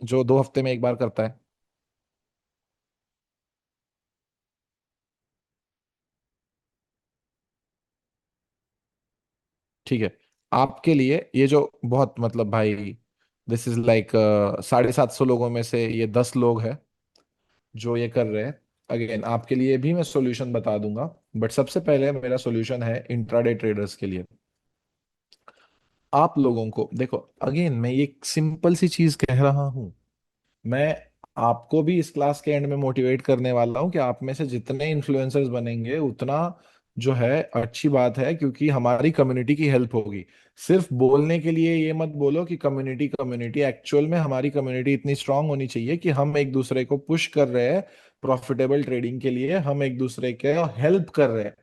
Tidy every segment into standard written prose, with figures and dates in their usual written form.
जो 2 हफ्ते में एक बार करता है। ठीक है, आपके लिए ये जो बहुत मतलब भाई, दिस इज लाइक 750 लोगों में से ये 10 लोग हैं जो ये कर रहे हैं। अगेन आपके लिए भी मैं सॉल्यूशन बता दूंगा, बट सबसे पहले मेरा सॉल्यूशन है इंट्राडे ट्रेडर्स के लिए। आप लोगों को देखो, अगेन मैं ये सिंपल सी चीज कह रहा हूं। मैं आपको भी इस क्लास के एंड में मोटिवेट करने वाला हूँ कि आप में से जितने इन्फ्लुएंसर्स बनेंगे उतना जो है अच्छी बात है, क्योंकि हमारी कम्युनिटी की हेल्प होगी। सिर्फ बोलने के लिए ये मत बोलो कि कम्युनिटी कम्युनिटी, एक्चुअल में हमारी कम्युनिटी इतनी स्ट्रांग होनी चाहिए कि हम एक दूसरे को पुश कर रहे हैं प्रॉफिटेबल ट्रेडिंग के लिए, हम एक दूसरे के हेल्प कर रहे हैं।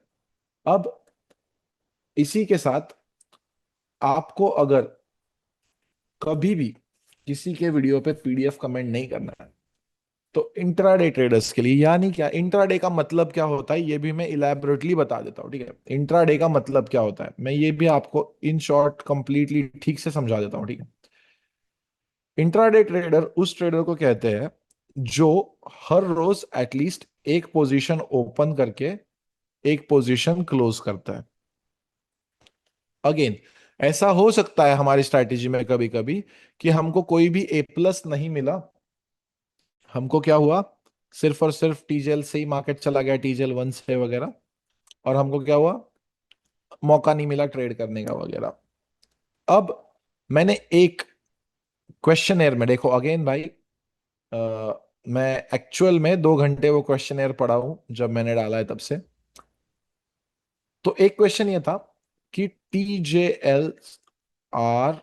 अब इसी के साथ आपको अगर कभी भी किसी के वीडियो पे पीडीएफ कमेंट नहीं करना है, तो इंट्राडे ट्रेडर्स के लिए, यानी क्या इंट्राडे का मतलब क्या होता है, ये भी मैं इलेबोरेटली बता देता हूँ। ठीक है, इंट्राडे का मतलब क्या होता है मैं ये भी आपको इन शॉर्ट कंप्लीटली ठीक से समझा देता हूँ। ठीक है, इंट्राडे ट्रेडर उस ट्रेडर को कहते हैं जो हर रोज एटलीस्ट एक पोजीशन ओपन करके एक पोजीशन क्लोज करता है। अगेन ऐसा हो सकता है हमारी स्ट्रैटेजी में कभी कभी कि हमको कोई भी ए प्लस नहीं मिला, हमको क्या हुआ, सिर्फ और सिर्फ टीजेल से ही मार्केट चला गया, टीजेल 1 से वगैरह, और हमको क्या हुआ, मौका नहीं मिला ट्रेड करने का वगैरह। अब मैंने एक क्वेश्चन में देखो, अगेन भाई, मैं एक्चुअल में 2 घंटे वो क्वेश्चन पढ़ा हूं जब मैंने डाला है तब से। तो एक क्वेश्चन ये था कि टीजेएल आर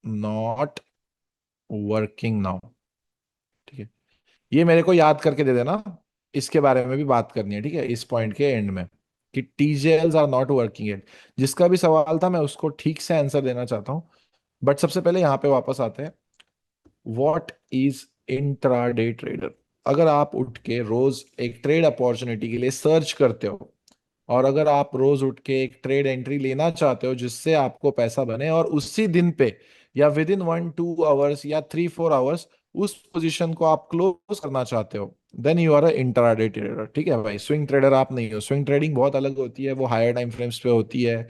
नॉट वर्किंग नाउ। ठीक है, ये मेरे को याद करके दे देना, इसके बारे में भी बात करनी है। ठीक है, इस पॉइंट के एंड में कि टीजेएल्स आर नॉट वर्किंग इट, जिसका भी सवाल था मैं उसको ठीक से आंसर देना चाहता हूँ। बट सबसे पहले यहाँ पे वापस आते हैं, व्हाट इज इंट्राडे ट्रेडर। अगर आप उठ के रोज एक ट्रेड अपॉर्चुनिटी के लिए सर्च करते हो, और अगर आप रोज उठ के एक ट्रेड एंट्री लेना चाहते हो जिससे आपको पैसा बने, और उसी दिन पे या विद इन 1-2 आवर्स या 3-4 आवर्स उस पोजीशन को आप क्लोज करना चाहते हो, then you are a intraday trader. ठीक है भाई, स्विंग ट्रेडर आप नहीं हो। स्विंग ट्रेडिंग बहुत अलग होती है, वो हायर टाइम फ्रेम्स पे होती है।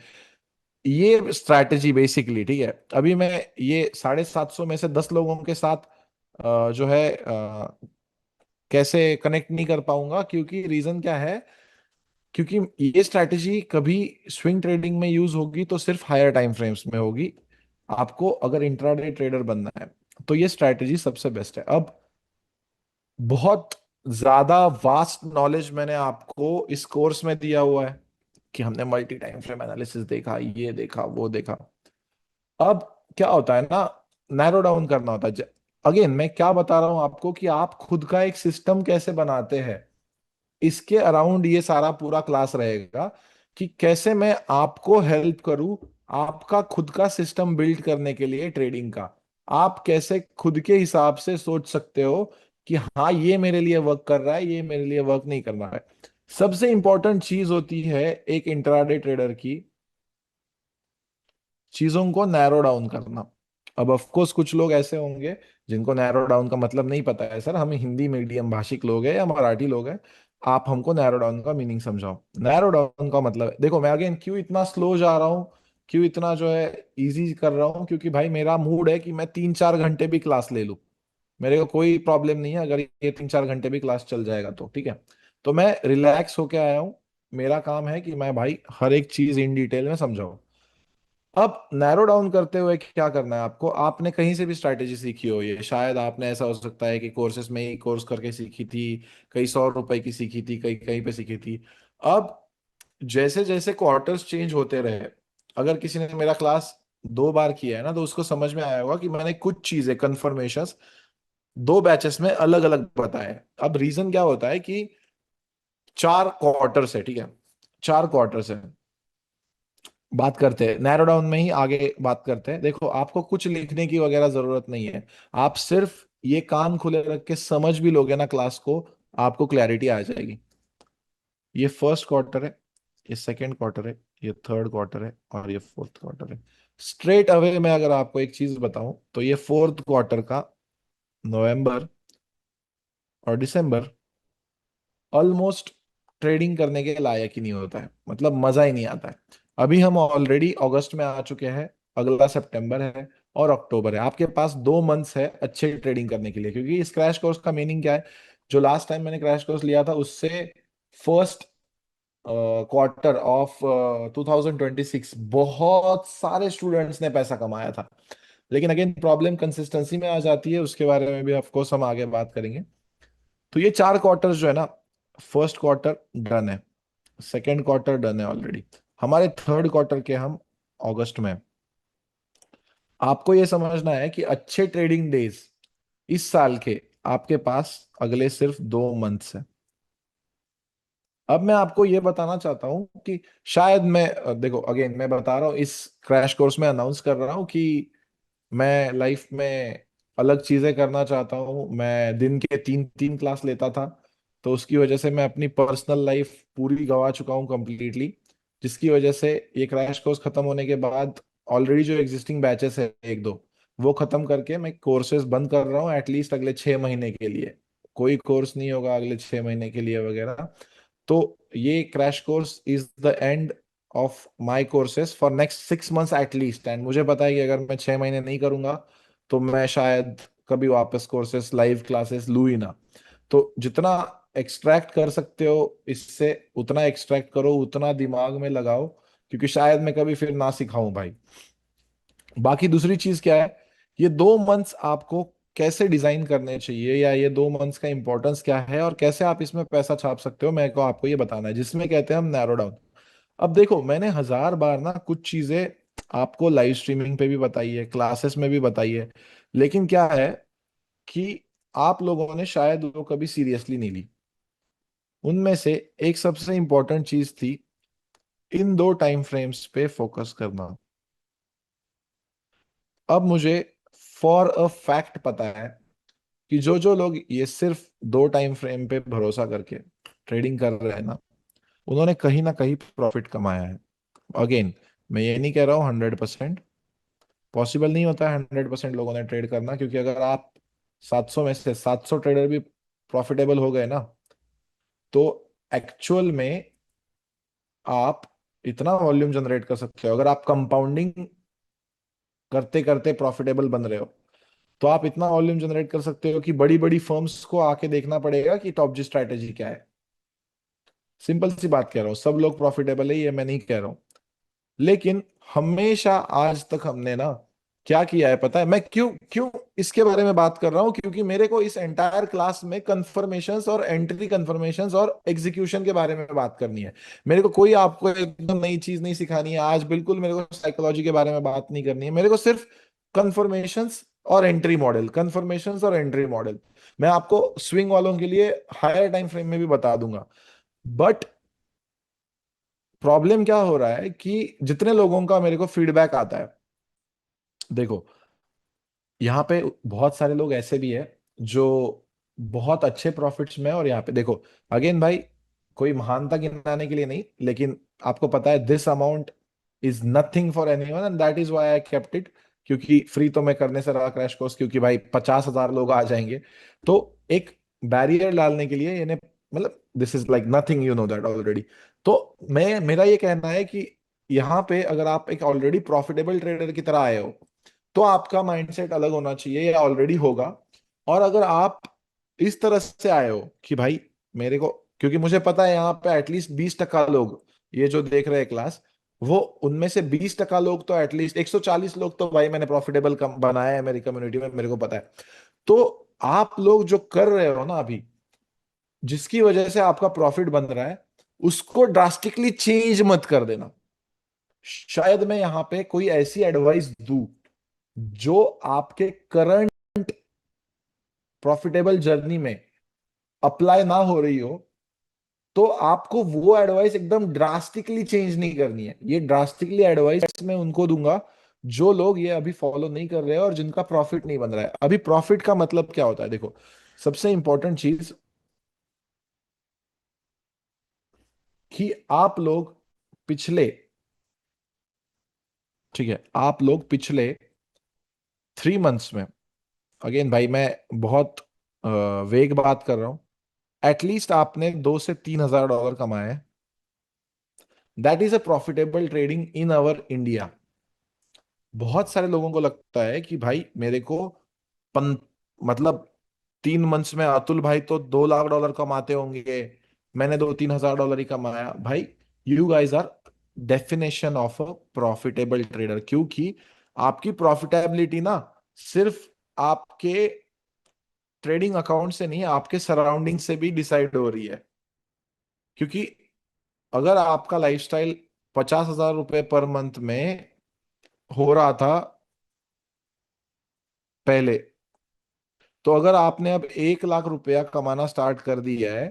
ये स्ट्रैटेजी बेसिकली, ठीक है, अभी मैं ये 750 में से 10 लोगों के साथ जो है कैसे कनेक्ट नहीं कर पाऊंगा, क्योंकि रीजन क्या है, क्योंकि ये स्ट्रैटेजी कभी स्विंग ट्रेडिंग में यूज होगी तो सिर्फ हायर टाइम फ्रेम्स में होगी। आपको अगर इंट्राडे ट्रेडर बनना है तो ये स्ट्रैटेजी सबसे बेस्ट है। अब बहुत ज्यादा वास्ट नॉलेज मैंने आपको इस कोर्स में दिया हुआ है कि हमने मल्टी टाइम फ्रेम एनालिसिस देखा, ये देखा, वो देखा। अब क्या होता है ना, नैरो डाउन करना होता है। अगेन मैं क्या बता रहा हूं आपको कि आप खुद का एक सिस्टम कैसे बनाते हैं, इसके अराउंड ये सारा पूरा क्लास रहेगा कि कैसे मैं आपको हेल्प करूं आपका खुद का सिस्टम बिल्ड करने के लिए ट्रेडिंग का। आप कैसे खुद के हिसाब से सोच सकते हो कि हाँ ये मेरे लिए वर्क कर रहा है, ये मेरे लिए वर्क नहीं कर रहा है। सबसे इंपॉर्टेंट चीज होती है एक इंट्राडे ट्रेडर की, चीजों को नैरो डाउन करना। अब ऑफ कोर्स कुछ लोग ऐसे होंगे जिनको नैरो डाउन का मतलब नहीं पता है, सर हम हिंदी मीडियम भाषिक लोग हैं या मराठी लोग हैं, आप हमको नैरो डाउन का मीनिंग समझाओ। नैरो डाउन का मतलब है, देखो मैं अगेन क्यों इतना स्लो जा रहा हूँ, क्यों इतना जो है इजी कर रहा हूँ, क्योंकि भाई मेरा मूड है कि मैं 3-4 घंटे भी क्लास ले लूँ, मेरे को कोई प्रॉब्लम नहीं है अगर ये 3-4 घंटे भी क्लास चल जाएगा तो। ठीक है, तो मैं रिलैक्स होके आया हूँ, मेरा काम है कि मैं भाई हर एक चीज इन डिटेल में समझाऊं। अब नैरो डाउन करते हुए क्या करना है आपको, आपने कहीं से भी स्ट्रैटेजी सीखी हो, ये शायद आपने ऐसा हो सकता है कि कोर्सेज में ही कोर्स करके सीखी थी, कई 100 रुपए की सीखी थी, कहीं कहीं पे सीखी थी। अब जैसे जैसे क्वार्टर्स चेंज होते रहे, अगर किसी ने मेरा क्लास 2 बार किया है ना तो उसको समझ में आया होगा कि मैंने कुछ चीजें कन्फर्मेशंस 2 बैचेस में अलग अलग बताए हैं। अब रीजन क्या होता है कि 4 क्वार्टर्स है, ठीक है, 4 क्वार्टर्स है। बात करते हैं नैरो डाउन में ही आगे बात करते हैं। देखो आपको कुछ लिखने की वगैरह जरूरत नहीं है, आप सिर्फ ये कान खुले रख के समझ भी लोगे ना क्लास को, आपको क्लैरिटी आ जाएगी। ये फर्स्ट क्वार्टर है, ये सेकंड क्वार्टर है, ये थर्ड क्वार्टर है, और ये फोर्थ क्वार्टर है। स्ट्रेट अवे मैं अगर आपको एक चीज बताऊं तो ये फोर्थ क्वार्टर का नवंबर और दिसंबर ऑलमोस्ट ट्रेडिंग करने के लायक ही नहीं होता है, मतलब मजा ही नहीं आता है। अभी हम ऑलरेडी अगस्त में आ चुके हैं, अगला सितंबर है और अक्टूबर है। आपके पास 2 मंथ्स है अच्छे ट्रेडिंग करने के लिए, क्योंकि इस क्रैश कोर्स का मीनिंग क्या है? जो लास्ट टाइम मैंने क्रैश कोर्स लिया था उससे फर्स्ट क्वार्टर ऑफ 2026 बहुत सारे स्टूडेंट्स ने पैसा कमाया था। लेकिन अगेन प्रॉब्लम कंसिस्टेंसी में आ जाती है, उसके बारे में भी ऑफ कोर्स हम आगे बात करेंगे। तो ये 4 क्वार्टर्स जो है ना, फर्स्ट क्वार्टर डन है, सेकेंड क्वार्टर डन है ऑलरेडी, हमारे थर्ड क्वार्टर के हम अगस्त में हैं। आपको ये समझना है कि अच्छे ट्रेडिंग डेज इस साल के आपके पास अगले सिर्फ 2 मंथ्स है। अब मैं आपको ये बताना चाहता हूं कि शायद मैं देखो अगेन मैं बता रहा हूँ, इस क्रैश कोर्स में अनाउंस कर रहा हूँ कि मैं लाइफ में अलग चीजें करना चाहता हूँ। मैं दिन के 3 3 क्लास लेता था, तो उसकी वजह से मैं अपनी पर्सनल लाइफ पूरी गंवा चुका हूँ कंप्लीटली, जिसकी वजह से ये क्रैश कोर्स खत्म होने के बाद ऑलरेडी जो एग्जिस्टिंग बैचेस है एक दो, वो खत्म करके मैं कोर्सेज बंद कर रहा हूँ एटलीस्ट अगले 6 महीने के लिए। कोई कोर्स नहीं होगा अगले 6 महीने के लिए वगैरह। तो ये crash course is the end of my courses for next 6 months at least. And मुझे पता है कि अगर मैं 6 महीने नहीं करूंगा तो मैं शायद कभी वापस कोर्सेज लाइव क्लासेस लूँ ही ना। तो जितना एक्सट्रैक्ट कर सकते हो इससे उतना एक्सट्रैक्ट करो, उतना दिमाग में लगाओ, क्योंकि शायद मैं कभी फिर ना सिखाऊं भाई। बाकी दूसरी चीज क्या है, ये 2 मंथ्स आपको कैसे डिजाइन करने चाहिए, या ये 2 मंथ्स का इंपॉर्टेंस क्या है और कैसे आप इसमें पैसा छाप सकते हो, मेरे को आपको ये बताना है, जिसमें कहते हैं हम नैरो डाउन। अब देखो मैंने 1000 बार ना कुछ चीजें आपको लाइव स्ट्रीमिंग पे भी बताई है, क्लासेस में भी बताई है, लेकिन क्या है कि आप लोगों ने शायद वो कभी सीरियसली नहीं ली। उनमें से एक सबसे इंपॉर्टेंट चीज थी इन 2 टाइम फ्रेम्स पे फोकस करना। अब मुझे फॉर अ फैक्ट पता है कि जो जो लोग ये सिर्फ 2 टाइम फ्रेम पे भरोसा करके ट्रेडिंग कर रहे हैं ना, उन्होंने कहीं ना कहीं प्रॉफिट कमाया है। अगेन मैं ये नहीं कह रहा हूँ 100%, पॉसिबल नहीं होता है 100% लोगों ने ट्रेड करना, क्योंकि अगर आप 700 में से 700 ट्रेडर भी प्रॉफिटेबल हो गए ना, तो एक्चुअल में आप इतना वॉल्यूम जनरेट कर सकते हो। अगर आप कंपाउंडिंग करते करते प्रॉफिटेबल बन रहे हो, तो आप इतना वॉल्यूम जनरेट कर सकते हो कि बड़ी बड़ी फर्म्स को आके देखना पड़ेगा कि टॉप जी स्ट्रैटेजी क्या है। सिंपल सी बात कह रहा हूँ, सब लोग प्रॉफिटेबल है ये मैं नहीं कह रहा हूँ, लेकिन हमेशा आज तक हमने ना क्या किया है पता है? मैं क्यों क्यों इसके बारे में बात कर रहा हूं, क्योंकि मेरे को इस एंटायर क्लास में कंफर्मेशंस और एंट्री कंफर्मेशंस और एग्जीक्यूशन के बारे में बात करनी है। मेरे को कोई आपको एकदम नई चीज नहीं सिखानी है आज, बिल्कुल मेरे को साइकोलॉजी के बारे में बात नहीं करनी है, मेरे को सिर्फ कंफर्मेशंस और एंट्री मॉडल, कंफर्मेशंस और एंट्री मॉडल। मैं आपको स्विंग वालों के लिए हायर टाइम फ्रेम में भी बता दूंगा। बट प्रॉब्लम क्या हो रहा है कि जितने लोगों का मेरे को फीडबैक आता है, देखो यहाँ पे बहुत सारे लोग ऐसे भी है जो बहुत अच्छे प्रॉफिट्स में है, और यहाँ पे देखो अगेन भाई कोई महानता गिनाने के लिए नहीं, लेकिन आपको पता है this amount is nothing for anyone and that is why I kept it. क्योंकि फ्री तो मैं करने से रहा क्रैश कोर्स, क्योंकि भाई 50,000 लोग आ जाएंगे, तो एक बैरियर डालने के लिए इन्हें, मतलब this is like nothing, you know that already. तो मैं मेरा ये कहना है कि यहाँ पे अगर आप एक ऑलरेडी प्रॉफिटेबल ट्रेडर की तरह आए हो, तो आपका माइंडसेट अलग होना चाहिए या ऑलरेडी होगा। और अगर आप इस तरह से आए हो कि भाई मेरे को, क्योंकि मुझे पता है यहाँ पे एटलीस्ट 20% लोग ये जो देख रहे हैं क्लास, वो उनमें से 20% लोग तो एटलीस्ट 140 लोग तो भाई मैंने प्रॉफिटेबल कम बनाया है मेरी कम्युनिटी में, मेरे को पता है। तो आप लोग जो कर रहे हो ना अभी, जिसकी वजह से आपका प्रॉफिट बन रहा है, उसको ड्रास्टिकली चेंज मत कर देना। शायद मैं यहाँ पे कोई ऐसी एडवाइस दूं जो आपके करंट प्रॉफिटेबल जर्नी में अप्लाई ना हो रही हो, तो आपको वो एडवाइस एकदम ड्रास्टिकली चेंज नहीं करनी है। ये ड्रास्टिकली एडवाइस मैं उनको दूंगा जो लोग ये अभी फॉलो नहीं कर रहे हैं और जिनका प्रॉफिट नहीं बन रहा है। अभी प्रॉफिट का मतलब क्या होता है, देखो सबसे इंपॉर्टेंट चीज कि आप लोग पिछले, ठीक है, आप लोग पिछले 3 मंथ्स में अगेन भाई मैं बहुत वेग बात कर रहा हूँ। एटलीस्ट आपने 2 से 3 हजार डॉलर कमाए हैं। That is a profitable trading in our India. बहुत सारे लोगों को लगता है कि भाई मेरे को पन मतलब 3 मंथ्स में अतुल भाई तो 2 लाख डॉलर कमाते होंगे, मैंने 2-3 हजार डॉलर ही कमाया भाई। You guys are definition of a profitable trader, क्योंकि आपकी प्रॉफिटेबिलिटी ना सिर्फ आपके ट्रेडिंग अकाउंट से नहीं, आपके सराउंडिंग से भी डिसाइड हो रही है। क्योंकि अगर आपका लाइफस्टाइल 50 हजार रुपए पर मंथ में हो रहा था पहले, तो अगर आपने अब 1 लाख रुपया कमाना स्टार्ट कर दिया है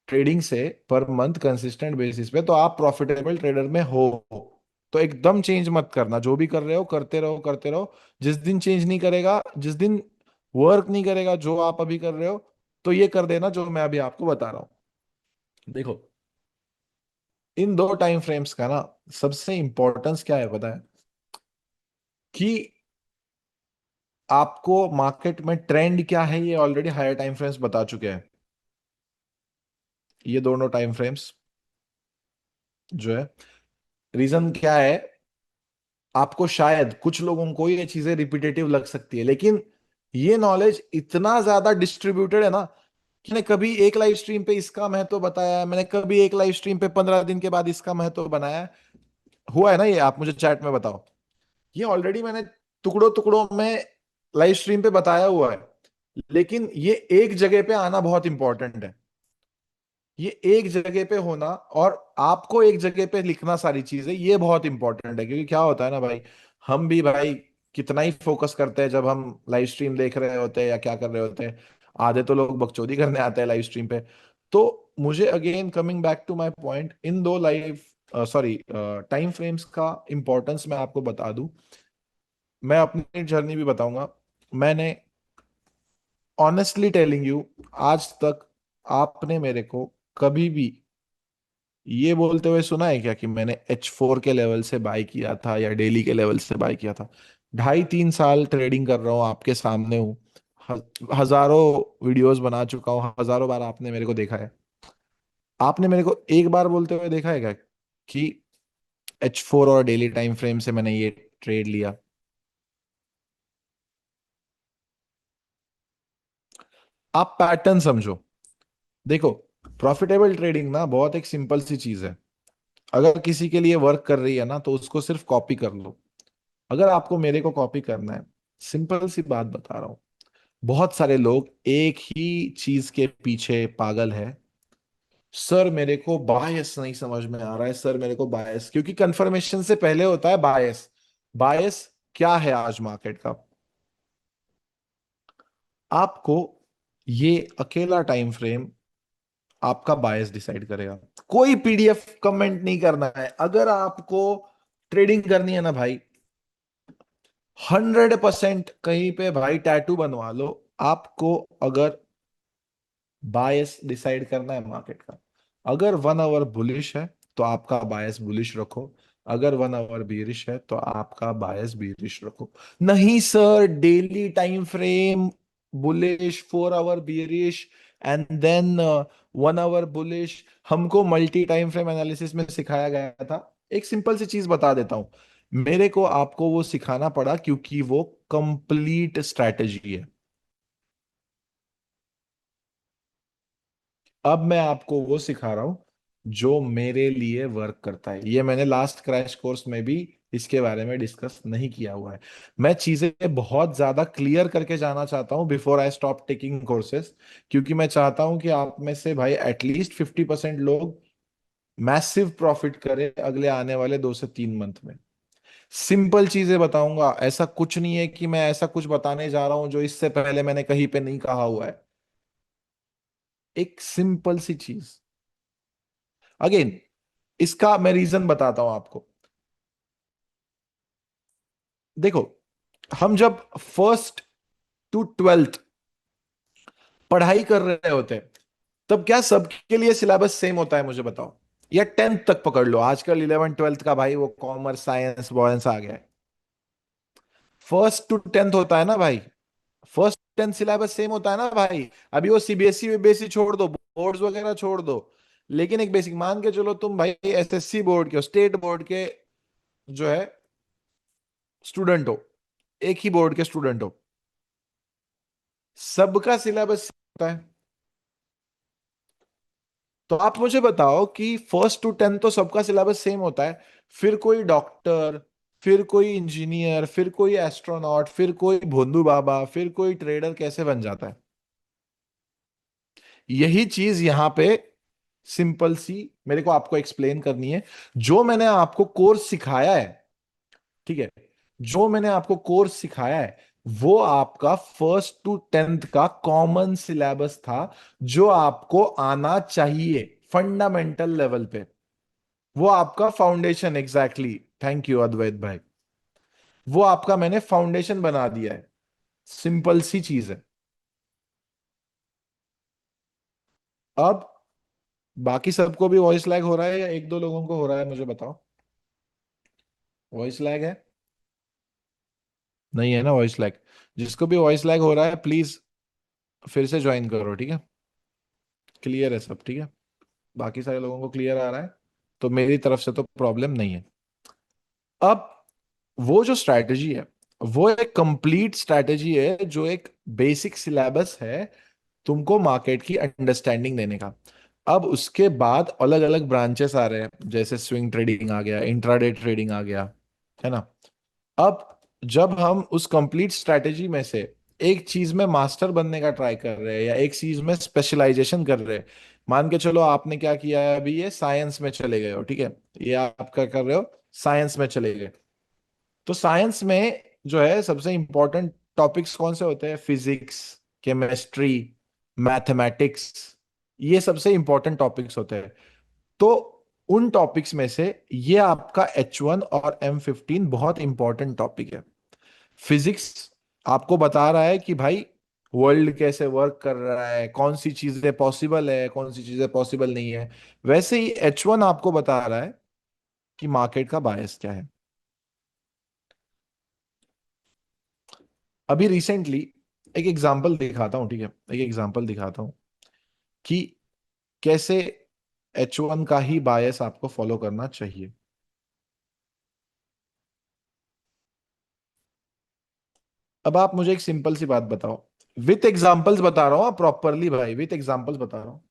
ट्रेडिंग से पर मंथ कंसिस्टेंट बेसिस पे, तो आप प्रॉफिटेबल ट्रेडर में हो। तो एकदम चेंज मत करना, जो भी कर रहे हो करते रहो करते रहो। जिस दिन चेंज नहीं करेगा, जिस दिन वर्क नहीं करेगा जो आप अभी कर रहे हो, तो ये कर देना जो मैं अभी आपको बता रहा हूँ। देखो, इन दो टाइम फ्रेम्स का ना सबसे इंपॉर्टेंस क्या है पता है? कि आपको मार्केट में ट्रेंड क्या है ये ऑलरेडी हायर टाइम फ्रेम्स बता चुके हैं। ये दोनों टाइम फ्रेम्स जो है, रीजन क्या है, आपको शायद कुछ लोगों को ये चीजें रिपीटेटिव लग सकती है, लेकिन ये नॉलेज इतना ज्यादा डिस्ट्रीब्यूटेड है ना कि मैंने कभी एक लाइव स्ट्रीम पे इसका महत्व बताया है, मैंने कभी एक लाइव स्ट्रीम पे 15 दिन के बाद इसका महत्व बनाया है। हुआ है ना ये? आप मुझे चैट में बताओ। ये ऑलरेडी मैंने टुकड़ों टुकड़ों में लाइव स्ट्रीम पे बताया हुआ है। लेकिन ये एक जगह पे आना बहुत इंपॉर्टेंट है। ये एक जगह पे होना और आपको एक जगह पे लिखना सारी चीजें, ये बहुत इंपॉर्टेंट है। क्योंकि क्या होता है ना भाई, हम भी भाई कितना ही फोकस करते हैं जब हम लाइव स्ट्रीम देख रहे होते हैं या क्या कर रहे होते हैं। आधे तो लोग बकचोदी करने आते हैं लाइव स्ट्रीम पे। तो मुझे again coming back to my point, इन दो लाइव सॉरी टाइम फ्रेम्स का इंपॉर्टेंस मैं आपको बता दूं। मैं अपनी जर्नी भी बताऊंगा। मैंने ऑनेस्टली टेलिंग यू, आज तक आपने मेरे को कभी भी ये बोलते हुए सुना है क्या कि मैंने H4 के लेवल से बाय किया था या डेली के लेवल से बाय किया था? 2.5-3 साल ट्रेडिंग कर रहा हूँ, आपके सामने हूँ। हजारों वीडियोस बना चुका हूँ, हजारों बार आपने मेरे को देखा है। आपने मेरे को एक बार बोलते हुए देखा है क्या कि H4 और डेली टाइम फ्रेम से मैंने ये ट्रेड लिया? आप पैटर्न समझो। देखो, प्रॉफिटेबल ट्रेडिंग ना बहुत एक सिंपल सी चीज है। अगर किसी के लिए वर्क कर रही है ना, तो उसको सिर्फ कॉपी कर लो। अगर आपको मेरे को कॉपी करना है, सिंपल सी बात बता रहा हूं। बहुत सारे लोग एक ही चीज के पीछे पागल है। सर मेरे को बायस नहीं समझ में आ रहा है, सर मेरे को बायस, क्योंकि कंफर्मेशन से पहले होता है बायस। बायस क्या है आज मार्केट का? आपको ये अकेला टाइम फ्रेम आपका बायस डिसाइड करेगा। कोई पीडीएफ कमेंट नहीं करना है। अगर आपको ट्रेडिंग करनी है ना भाई, 100% कहीं पे भाई टैटू बनवा लो। आपको अगर बायस डिसाइड करना है मार्केट का, अगर 1 आवर बुलिश है तो आपका बायस बुलिश रखो, अगर 1 आवर बीरिश है तो आपका बायस बीरिश रखो। नहीं sir, daily time frame bullish, 4 hour bearish, and then 1 hour bullish, हमको मल्टी टाइम फ्रेम एनालिसिस में सिखाया गया था। एक सिंपल सी चीज बता देता हूं, मेरे को आपको वो सिखाना पड़ा क्योंकि वो कंप्लीट स्ट्रैटेजी है। अब मैं आपको वो सिखा रहा हूं जो मेरे लिए वर्क करता है। ये मैंने लास्ट क्रैश कोर्स में भी इसके बारे में डिस्कस नहीं किया हुआ है। मैं चीजें बहुत ज्यादा क्लियर करके जाना चाहता हूं before I stop taking courses. क्योंकि मैं चाहता हूं कि आप में से भाई एटलीस्ट 50% लोग मैसिव प्रॉफिट करें अगले आने वाले 2 से 3 मंथ में। सिंपल चीजें बताऊंगा, ऐसा कुछ नहीं है कि मैं ऐसा कुछ बताने जा रहा हूं जो इससे पहले मैंने कहीं पे नहीं कहा हुआ है। एक सिंपल सी चीज। अगेन, इसका मैं रीजन बताता हूं आपको। देखो, हम जब फर्स्ट टू ट्वेल्थ पढ़ाई कर रहे होते हैं, तब क्या सबके लिए सिलेबस सेम होता है? मुझे बताओ। या 10th तक पकड़ लो, आजकल 11th 12th का भाई वो कॉमर्स साइंस बॉयंस आ गया है। फर्स्ट टू 10th होता है ना भाई, फर्स्ट 10 सिलेबस सेम होता है ना भाई। अभी वो सीबीएसई बीबीएसई छोड़ दो, बोर्ड्स वगैरह छोड़ दो, लेकिन एक बेसिक मान के चलो तुम भाई एसएससी बोर्ड के स्टेट बोर्ड के जो है स्टूडेंट हो, एक ही बोर्ड के स्टूडेंट हो, सबका सिलेबस होता है। तो आप मुझे बताओ कि फर्स्ट टू 10 तो सबका सिलेबस सेम होता है, फिर कोई डॉक्टर, फिर कोई इंजीनियर, फिर कोई एस्ट्रोनॉट, फिर कोई भोंदू बाबा, फिर कोई ट्रेडर कैसे बन जाता है? यही चीज यहां पे सिंपल सी मेरे को आपको एक्सप्लेन करनी है। जो मैंने आपको कोर्स सिखाया है, ठीक है, जो मैंने आपको कोर्स सिखाया है वो आपका फर्स्ट टू 10th का कॉमन सिलेबस था, जो आपको आना चाहिए फंडामेंटल लेवल पे। वो आपका फाउंडेशन, एग्जैक्टली, थैंक यू अद्वैत भाई, वो आपका मैंने फाउंडेशन बना दिया है। सिंपल सी चीज है। अब बाकी सबको भी वॉइस लैग हो रहा है या एक दो लोगों को हो रहा है, मुझे बताओ। वॉइस लैग है? नहीं है ना वॉइस लैग? जिसको भी वॉइस लैग हो रहा है प्लीज फिर से ज्वाइन करो, ठीक है? क्लियर है सब, ठीक है? बाकी सारे लोगों को क्लियर आ रहा है, तो मेरी तरफ से तो प्रॉब्लम नहीं है। अब वो जो स्ट्रैटेजी है वो एक कंप्लीट स्ट्रैटेजी है, जो एक बेसिक सिलेबस है तुमको मार्केट की अंडरस्टैंडिंग देने का। अब उसके बाद अलग अलग ब्रांचेस आ रहे हैं, जैसे स्विंग ट्रेडिंग आ गया, इंट्राडे ट्रेडिंग आ गया, है ना? अब जब हम उस कंप्लीट स्ट्रैटेजी में से एक चीज में मास्टर बनने का ट्राई कर रहे हैं या एक चीज में स्पेशलाइजेशन कर रहे हैं, मान के चलो आपने क्या किया है, अभी ये साइंस में चले गए हो, ठीक है, ये आप क्या कर रहे हो, साइंस में चले गए। तो साइंस में जो है सबसे इंपॉर्टेंट टॉपिक्स कौन से होते हैं? फिजिक्स, केमिस्ट्री, मैथमेटिक्स, ये सबसे इंपॉर्टेंट टॉपिक्स होते हैं। तो उन टॉपिक्स में से ये आपका H1 और M15 बहुत इंपॉर्टेंट टॉपिक है। फिजिक्स आपको बता रहा है कि भाई वर्ल्ड कैसे वर्क कर रहा है, कौन सी चीजें पॉसिबल है, कौन सी चीजें पॉसिबल नहीं है। वैसे ही H1 आपको बता रहा है कि मार्केट का बायस क्या है। अभी रिसेंटली एक एग्जांपल दिखाता हूं, ठीक है, एक एग्जांपल दिखाता हूं कि कैसे H1 का ही बायस आपको फॉलो करना चाहिए। अब आप मुझे एक सिंपल सी बात बताओ, विथ एग्जांपल्स बता रहा हूं, प्रॉपरली भाई, विथ एग्जांपल्स बता रहा हूँ।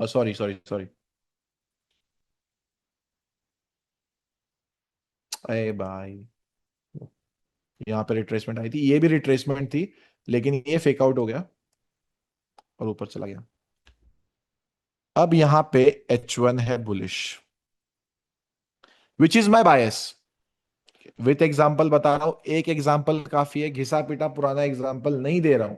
सॉरी सॉरी सॉरी, अरे भाई, यहाँ पे रिट्रेसमेंट आई थी, ये भी रिट्रेसमेंट थी, लेकिन ये फेक आउट हो गया और ऊपर चला गया। अब यहाँ पे H1 है bullish, which is my bias. With example बता रहा हूं, एक एग्जाम्पल काफी है, घिसा पिटा पुराना एग्जाम्पल नहीं दे रहा हूं,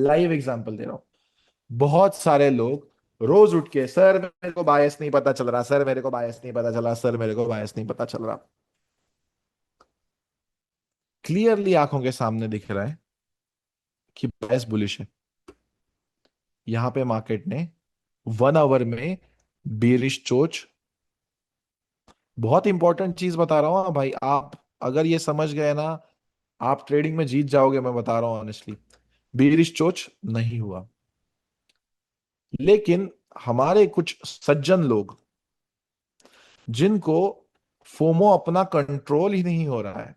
लाइव एग्जाम्पल दे रहा हूं। बहुत सारे लोग रोज उठ के, सर मेरे को बायस नहीं पता चल रहा, सर मेरे को बायस नहीं पता चला, सर मेरे को बायस नहीं पता चल रहा। क्लियरली आंखों के सामने दिख रहा है कि बायस बुलिश है। यहां पे मार्केट ने 1 आवर में बेरिश चोच, बहुत इंपॉर्टेंट चीज बता रहा हूं, हाँ भाई, आप अगर ये समझ गए ना, आप ट्रेडिंग में जीत जाओगे, मैं बता रहा हूं ऑनेस्टली। बेरिश चोच नहीं हुआ, लेकिन हमारे कुछ सज्जन लोग, जिनको फोमो अपना कंट्रोल ही नहीं हो रहा है,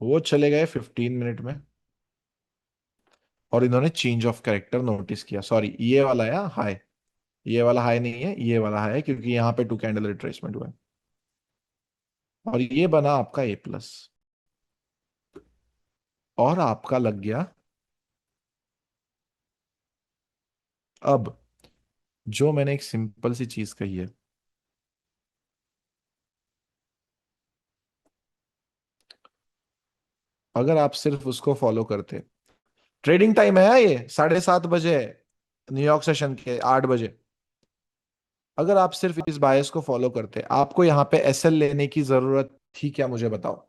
वो चले गए 15 मिनट में, और इन्होंने चेंज ऑफ कैरेक्टर नोटिस किया। सॉरी, ये वाला है हाई, ये वाला हाई नहीं है, ये वाला हाई है, क्योंकि यहाँ पे 2 कैंडल रिट्रेसमेंट हुआ है, और ये बना आपका A+, और आपका लग गया। अब जो मैंने एक सिंपल सी चीज कही है, अगर आप सिर्फ उसको फॉलो करते, ट्रेडिंग टाइम है ये 7:30 बजे है, न्यूयॉर्क सेशन के 8 बजे, अगर आप सिर्फ इस बायस को फॉलो करते, आपको यहाँ पे SL लेने की जरूरत थी क्या, मुझे बताओ।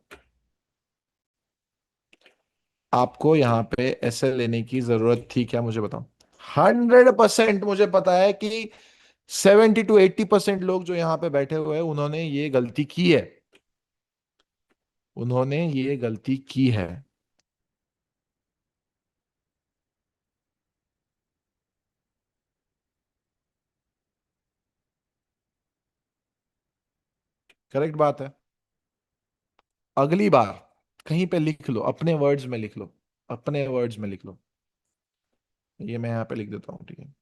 आपको यहाँ पे ऐसे लेने की जरूरत थी क्या, मुझे बताओ। 100% मुझे पता है कि 70 to 80% लोग जो यहाँ पे बैठे हुए हैं उन्होंने ये गलती की है। उन्होंने ये गलती की है। करेक्ट बात है। अगली बार कहीं पे लिख लो, अपने वर्ड्स में लिख लो, अपने वर्ड्स में लिख लो। ये मैं यहाँ पे लिख देता हूँ, ठीक है।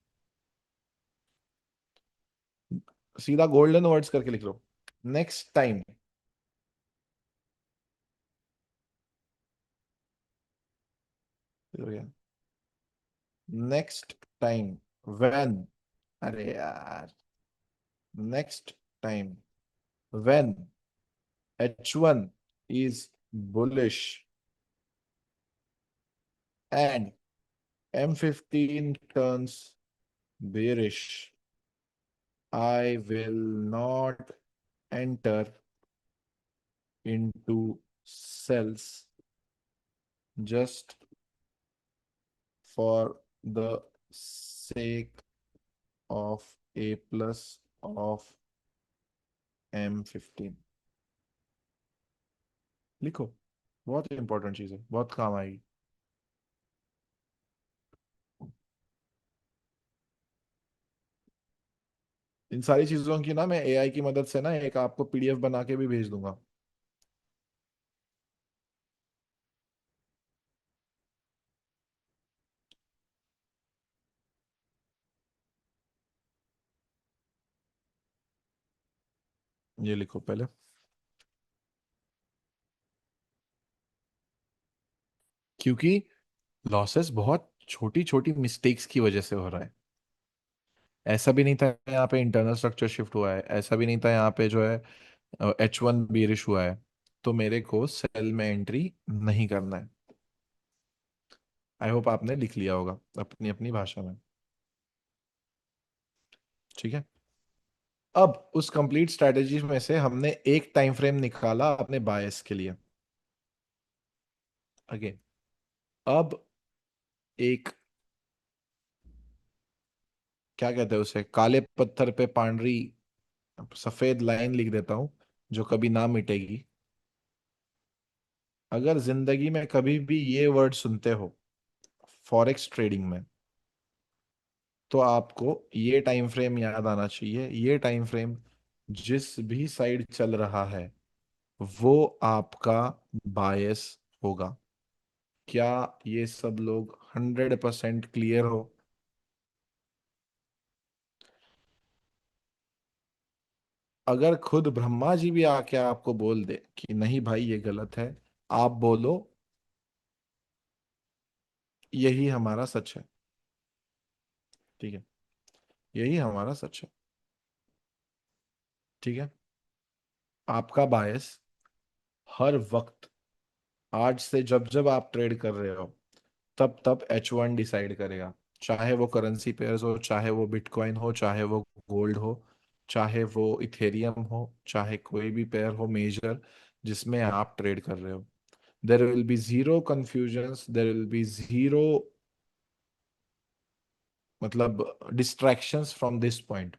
सीधा गोल्डन वर्ड्स करके लिख लो। Next time. Next time when, अरे यार, next time when H1 is bullish and M15 turns bearish, I will not enter into sells just for the sake of a plus of M15। लिखो, बहुत important चीज है, बहुत काम आएगी। इन सारी चीजों की ना मैं एआई की मदद से ना एक आपको पीडीएफ बना के भी भेज दूंगा। ये लिखो पहले। क्योंकि लॉसेस बहुत छोटी छोटी मिस्टेक्स की वजह से हो रहा है। ऐसा भी नहीं था यहाँ पे इंटरनल स्ट्रक्चर शिफ्ट हुआ है, ऐसा भी नहीं था यहाँ पे जो है H1 बीरिश हुआ है। तो मेरे को सेल में एंट्री नहीं करना है। आई होप आपने लिख लिया होगा अपनी अपनी भाषा में। ठीक है। अब उस कंप्लीट स्ट्रेटेजी में से हमने एक टाइम फ्रेम निकाला अपने बायस के लिए। अगेन, अब एक, क्या कहते हैं उसे, काले पत्थर पे पांडरी सफेद लाइन लिख देता हूं जो कभी ना मिटेगी। अगर जिंदगी में कभी भी ये वर्ड सुनते हो फॉरेक्स ट्रेडिंग में, तो आपको ये टाइम फ्रेम याद आना चाहिए। ये टाइम फ्रेम जिस भी साइड चल रहा है वो आपका बायस होगा। क्या ये सब लोग 100% क्लियर हो? अगर खुद ब्रह्मा जी भी आके आपको बोल दे कि नहीं भाई ये गलत है, आप बोलो यही हमारा सच है। ठीक है, यही हमारा सच है। ठीक है। आपका बायस हर वक्त, आज से जब जब आप ट्रेड कर रहे हो तब तब H1 डिसाइड करेगा। चाहे वो करेंसी पेयर्स हो, चाहे वो बिटकॉइन हो, चाहे वो गोल्ड हो, चाहे वो इथेरियम हो, चाहे कोई भी पेयर हो मेजर जिसमें आप ट्रेड कर रहे हो। There will be zero confusions, there will be zero मतलब डिस्ट्रैक्शंस फ्रॉम दिस पॉइंट।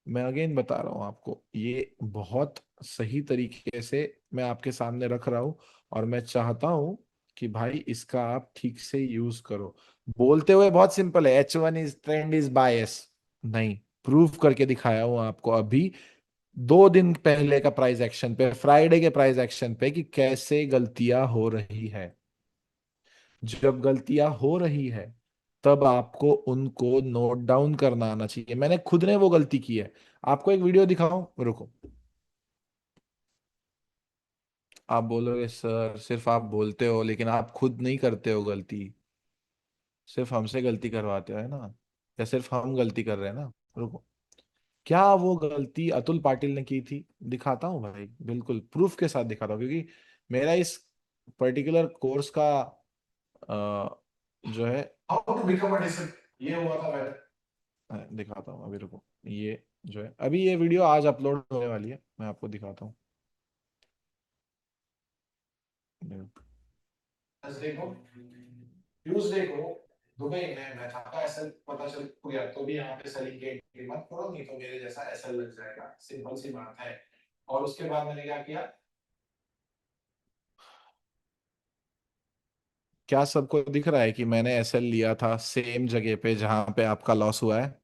मैं अगेन बता रहा हूँ आपको, ये बहुत सही तरीके से मैं आपके सामने रख रहा हूँ और मैं चाहता हूँ कि भाई इसका आप ठीक से यूज करो। बोलते हुए बहुत सिंपल है, H1 इज ट्रेंड इज बायस। नहीं, प्रूव करके दिखाया हूँ आपको अभी 2 दिन पहले का प्राइस एक्शन पे, फ्राइडे के प्राइस एक्शन पे, कि कैसे गलतियां हो रही है। जब गलतियां हो रही है तब आपको उनको नोट डाउन करना आना चाहिए। मैंने खुद ने वो गलती की है। आपको एक वीडियो दिखाऊं, रुको। आप बोलोगे सर सिर्फ आप बोलते हो लेकिन आप खुद नहीं करते हो गलती, सिर्फ हमसे गलती करवाते हो, है ना, या सिर्फ हम गलती कर रहे हैं ना। रुको, क्या वो गलती अतुल पाटिल ने की थी? दिखाता हूँ भाई, बिल्कुल प्रूफ के साथ दिखाता हूँ, क्योंकि मेरा इस पर्टिकुलर कोर्स का जो है how to become a discipline, ये हुआ था मैंने। दिखाता हूँ अभी, रुको। ये जो है अभी ये वीडियो आज अपलोड होने वाली है, मैं आपको दिखाता हूँ। थर्सडे को, ट्यूसडे को दुबई में मैं था, एसएल पता चल गया तो भी यहाँ पे सेलिंग की एंट्री मत करो, नहीं तो मेरे जैसा एसएल लग जाएगा, सिंपल सी बात है। और उसके बाद मैंने क्या किया, क्या सबको दिख रहा है कि मैंने एसएल लिया था सेम जगह पे जहां पे आपका लॉस हुआ है?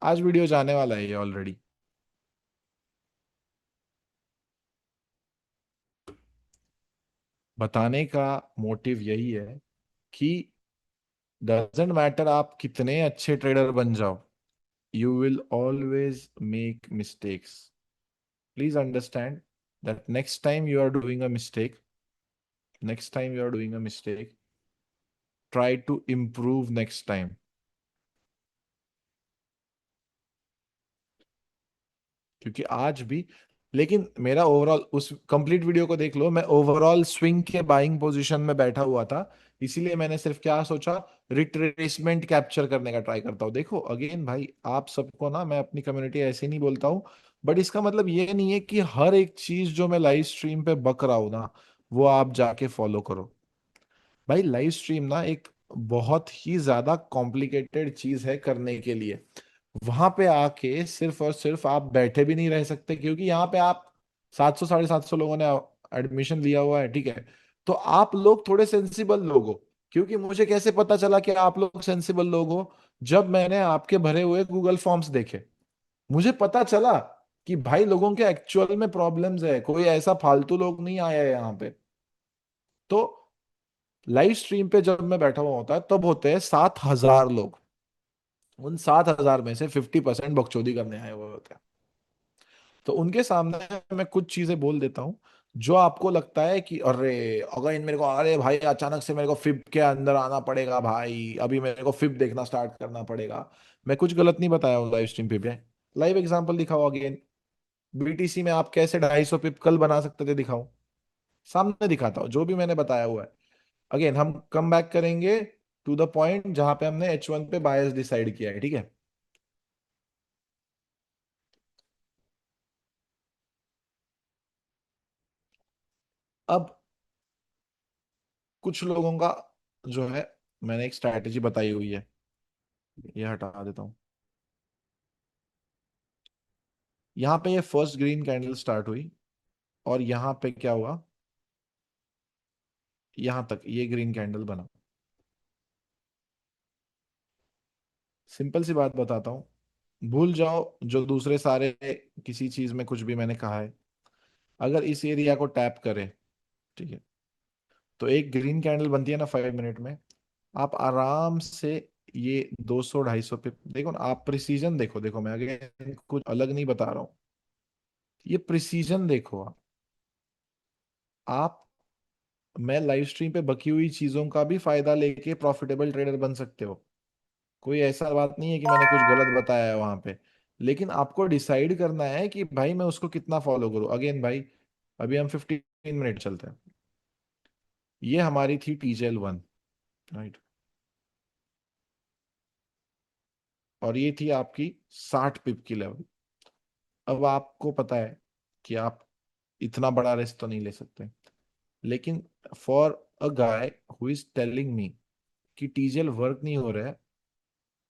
आज वीडियो जाने वाला है ये ऑलरेडी। बताने का मोटिव यही है कि डजेंट मैटर आप कितने अच्छे ट्रेडर बन जाओ, you will always make mistakes. Please understand that next time you are doing a mistake, try to improve next time. क्योंकि आज भी, लेकिन मेरा ओवरऑल उस कंप्लीट वीडियो को देख लो, मैं ओवरऑल स्विंग के बाइंग पोजीशन में बैठा हुआ था। इसीलिए मैंने सिर्फ क्या सोचा, रिट्रेसमेंट कैप्चर करने का ट्राई करता हूँ। देखो अगेन भाई, आप सबको ना, मैं अपनी कम्युनिटी ऐसे नहीं बोलता हूँ, बट इसका मतलब ये नहीं है कि हर एक चीज जो मैं लाइव स्ट्रीम पे बक रहा हूँ ना, वो आप जाके फॉलो करो। भाई लाइव स्ट्रीम ना एक बहुत ही ज्यादा कॉम्प्लिकेटेड चीज है करने के लिए। वहां पे आके सिर्फ और सिर्फ आप बैठे भी नहीं रह सकते, क्योंकि यहाँ पे आप 700 750 लोगों ने एडमिशन लिया हुआ है, ठीक है? तो आप लोग थोड़े सेंसिबल लोग हो। क्योंकि मुझे कैसे पता चला कि आप लोग सेंसिबल लोग हो? जब मैंने आपके भरे हुए गूगल फॉर्म्स देखे, मुझे पता चला कि भाई लोगों के एक्चुअल में प्रॉब्लम्स है, कोई ऐसा फालतू लोग नहीं आया है यहाँ पे। तो लाइव स्ट्रीम पे जब मैं बैठा हुआ होता है तब होते हैं 7,000 लोग। उन 7,000 में से 50% बकचोदी करने आए हुए होते हैं। तो उनके सामने मैं कुछ चीजें बोल देता हूँ जो आपको लगता है कि अरे, अगर इन मेरे को, अरे भाई अचानक से मेरे को फिब के अंदर आना पड़ेगा, भाई अभी मेरे को फिब देखना स्टार्ट करना पड़ेगा। मैं कुछ गलत नहीं बताया हूँ लाइव स्ट्रीम पे। लाइव एग्जांपल दिखाओ अगेन, बीटीसी में आप कैसे 250 पिप कल बना सकते थे, दिखाओ। सामने दिखाता हूँ जो भी मैंने बताया हुआ है। अगेन हम कम बैक करेंगे टू द पॉइंट जहां पे हमने H1 पे बायस डिसाइड किया है, ठीक है? अब कुछ लोगों का जो है, मैंने एक स्ट्रैटेजी बताई हुई है, ये हटा देता हूँ। यहाँ पे ये फर्स्ट ग्रीन कैंडल स्टार्ट हुई, और यहाँ पे क्या हुआ, यहाँ तक ये ग्रीन कैंडल बना। सिंपल सी बात बताता हूँ, भूल जाओ जो दूसरे सारे किसी चीज में कुछ भी मैंने कहा है। अगर इस एरिया को टैप करें, ठीक है, तो एक ग्रीन कैंडल बनती है ना 5 मिनट में, आप आराम से ये 200 250 पे देखो ना, आप प्रिसीजन देखो, देखो मैं अगेन कुछ अलग नहीं बता रहा हूँ, ये प्रिसीजन देखो आप। मैं लाइव स्ट्रीम पे बकी हुई चीजों का भी फायदा लेके प्रॉफिटेबल ट्रेडर बन सकते हो। कोई ऐसा बात नहीं है कि मैंने कुछ गलत बताया है वहां पे। लेकिन आपको डिसाइड करना है कि भाई मैं उसको कितना फॉलो करूं। अगेन भाई, अभी हम 15 मिनट चलते हैं। ये हमारी थी टीजेल 1, राइट? और ये थी आपकी 60 पिप की लेवल। अब आपको पता है कि आप इतना बड़ा रिस्क तो नहीं ले सकते, लेकिन for a guy who is telling me कि टीजेल वर्क नहीं हो रहा है,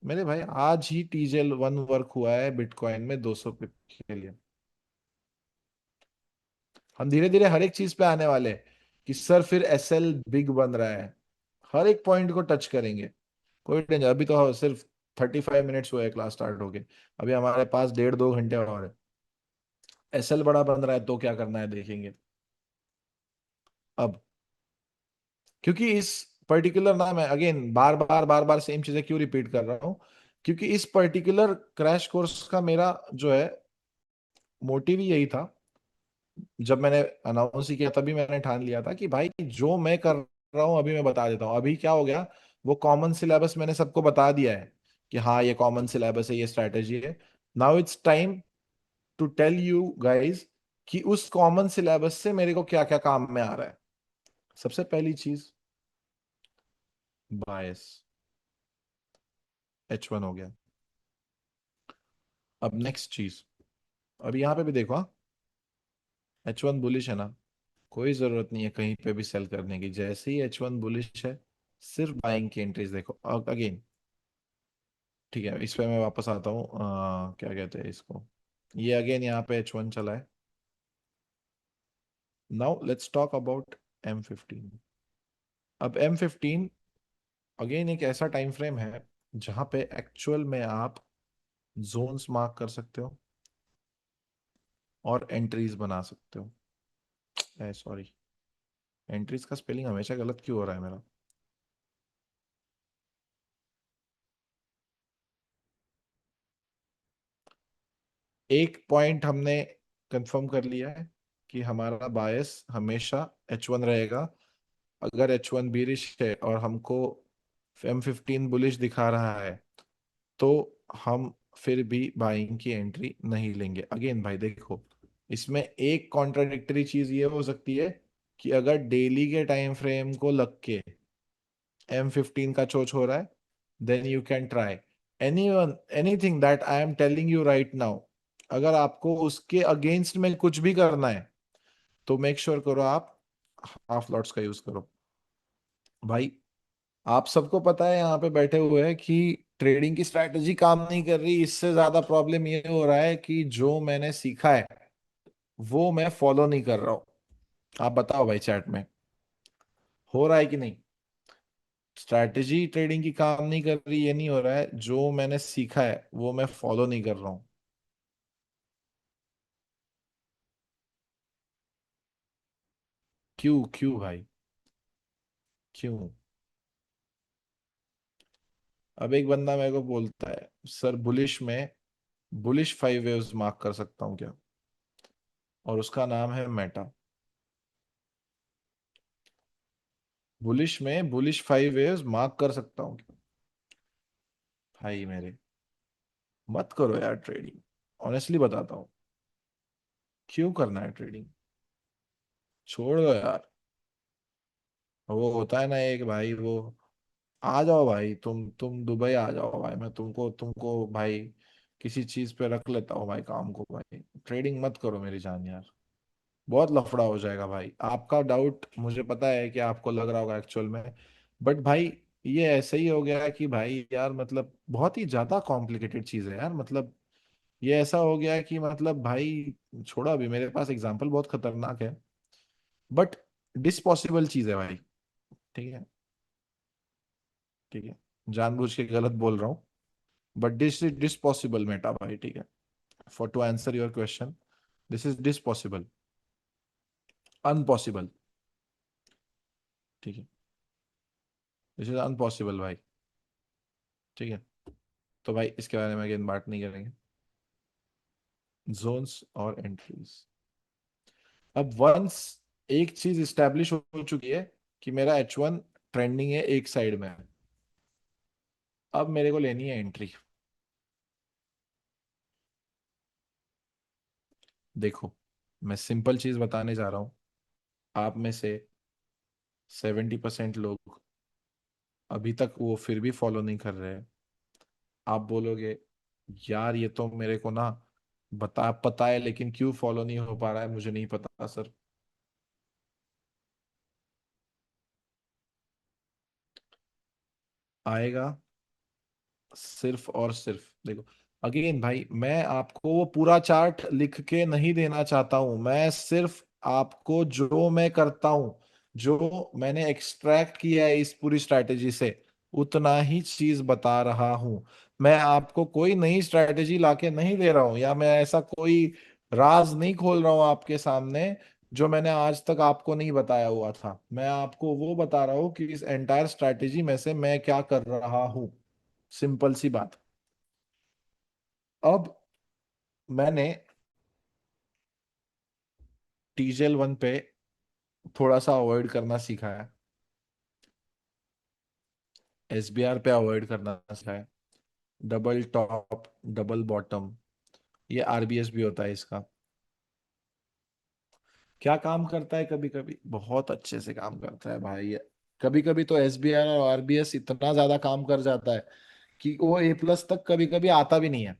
मेरे भाई आज ही टीजेल 1 वर्क हुआ है बिटकॉइन में 200 पिप के लिए। हम धीरे धीरे हर एक चीज पे आने वाले हैं कि सर फिर एसएल बिग बन रहा है, हर एक पॉइंट को टच करेंगे। कोई टेंशन, अभी तो सिर्फ 35 मिनट्स हुए क्लास स्टार्ट होके, अभी हमारे पास 1.5 2 घंटे और है। एसएल बड़ा बन रहा है तो क्या करना है देखेंगे। अब क्योंकि इस पर्टिकुलर ना, मैं अगेन बार बार सेम चीजें क्यों रिपीट कर रहा हूँ, क्योंकि इस पर्टिकुलर क्रैश कोर्स का मेरा जो है मोटिव ही यही था। जब मैंने अनाउंस ही किया तभी मैंने ठान लिया था कि भाई जो मैं कर रहा हूँ अभी मैं बता देता हूँ। अभी क्या हो गया, वो कॉमन सिलेबस मैंने सबको बता दिया है कि हाँ ये कॉमन सिलेबस है, ये स्ट्रैटेजी है। Now it's time to tell you guys कि उस कॉमन सिलेबस से मेरे को क्या क्या काम में आ रहा है। सबसे पहली चीज, बायस H1 हो गया। अब नेक्स्ट चीज, अब यहाँ पे भी देखो, हाँ, H1 बुलिश है ना, कोई जरूरत नहीं है कहीं पे भी सेल करने की, जैसे ही H1 बुलिश है सिर्फ बाइंग की एंट्रीज देखो अगेन। ठीक है, इस पे मैं वापस आता हूँ। क्या कहते हैं इसको, ये अगेन यहाँ पे H1 चला है। Now let's talk about M15। अब M15 अगेन एक ऐसा टाइम फ्रेम है जहां पे एक्चुअल में आप जोन्स मार्क कर सकते हो और एंट्रीज बना सकते हो। सॉरी, एंट्रीज का स्पेलिंग हमेशा गलत क्यों हो रहा है मेरा। एक पॉइंट हमने कंफर्म कर लिया है कि हमारा बायस हमेशा H1 रहेगा। अगर H1 बीरिश है और हमको M15 बुलिश दिखा रहा है तो हम फिर भी बाइंग की एंट्री नहीं लेंगे। अगेन भाई देखो, इसमें एक कॉन्ट्राडिक्टरी चीज ये हो सकती है कि अगर डेली के टाइम फ्रेम को लग के M15 का चोच हो रहा है, then you can try anyone anything that I am telling you right now. अगर आपको उसके अगेंस्ट में कुछ भी करना है तो मेक श्योर करो आप हाफ लॉट्स का यूज करो। भाई आप सबको पता है यहाँ पे बैठे हुए हैं कि ट्रेडिंग की स्ट्रैटेजी काम नहीं कर रही। इससे ज्यादा प्रॉब्लम ये हो रहा है कि जो मैंने सीखा है वो मैं फॉलो नहीं कर रहा हूँ। आप बताओ भाई चैट में, हो रहा है कि नहीं। स्ट्रैटेजी ट्रेडिंग की काम नहीं कर रही, ये नहीं हो रहा है, जो मैंने सीखा है वो मैं फॉलो नहीं कर रहा हूँ। क्यों क्यों भाई, क्यों। अब एक बंदा मेरे को बोलता है सर बुलिश में बुलिश 5 वेव्स मार्क कर सकता हूँ क्या, और उसका नाम है मेटा। बुलिश में बुलिश 5 वेव्स मार्क कर सकता हूँ क्या। भाई मेरे, मत करो यार ट्रेडिंग, ऑनेस्टली बताता हूँ। क्यों करना है ट्रेडिंग, छोड़ दो यार। वो होता है ना एक भाई, वो आ जाओ भाई, तुम दुबई आ जाओ भाई, मैं तुमको तुमको भाई किसी चीज पे रख लेता हूँ भाई काम को। भाई ट्रेडिंग मत करो मेरी जान यार, बहुत लफड़ा हो जाएगा भाई। आपका डाउट मुझे पता है कि आपको लग रहा होगा एक्चुअल में, बट भाई ये ऐसे ही हो गया है कि भाई यार मतलब बहुत ही ज्यादा कॉम्प्लिकेटेड चीज है यार। मतलब ये ऐसा हो गया है कि मतलब भाई छोड़ा, अभी मेरे पास एग्जांपल बहुत खतरनाक है बट डिसपॉसिबल चीज है भाई। ठीक है, ठीक है, जानबूझ के गलत बोल रहा हूँ बट दिस इज डिसपॉसिबल मेटा भाई। ठीक है, for to answer your question, this is disposable, impossible. ठीक है, दिस इज अनपॉसिबल भाई। ठीक है, तो भाई इसके बारे में अगेन बात नहीं करेंगे। जोन्स और एंट्रीज, अब वंस एक चीज इस्टेब्लिश हो चुकी है कि मेरा H1 ट्रेंडिंग है एक साइड में, अब मेरे को लेनी है एंट्री। देखो, मैं सिंपल चीज बताने जा रहा हूँ। आप में से 70% लोग अभी तक वो फिर भी फॉलो नहीं कर रहे हैं। आप बोलोगे यार ये तो मेरे को ना बता पता है लेकिन क्यों फॉलो नहीं हो पा रहा है मुझे नहीं पता सर। आएगा, सिर्फ और सिर्फ देखो। अगेन भाई मैं आपको वो पूरा चार्ट लिख के नहीं देना चाहता हूं, मैं सिर्फ आपको जो मैं करता हूं, जो मैंने एक्सट्रैक्ट किया है इस पूरी स्ट्रैटेजी से, उतना ही चीज बता रहा हूं। मैं आपको कोई नई स्ट्रैटेजी लाके नहीं दे रहा हूं, या मैं ऐसा कोई राज नहीं खोल रहा हूं आपके सामने जो मैंने आज तक आपको नहीं बताया हुआ था। मैं आपको वो बता रहा हूँ कि इस एंटायर स्ट्रैटेजी में से मैं क्या कर रहा हूँ। सिंपल सी बात। अब मैंने TJL 1 पे थोड़ा सा अवॉइड करना सीखा है, SBR पे अवॉइड करना सीखा है, डबल टॉप डबल बॉटम, ये RBS भी होता है इसका। क्या काम करता है, कभी कभी बहुत अच्छे से काम करता है भाई ये। कभी कभी तो SBR और RBS इतना ज्यादा काम कर जाता है कि वो A+ तक कभी कभी आता भी नहीं है।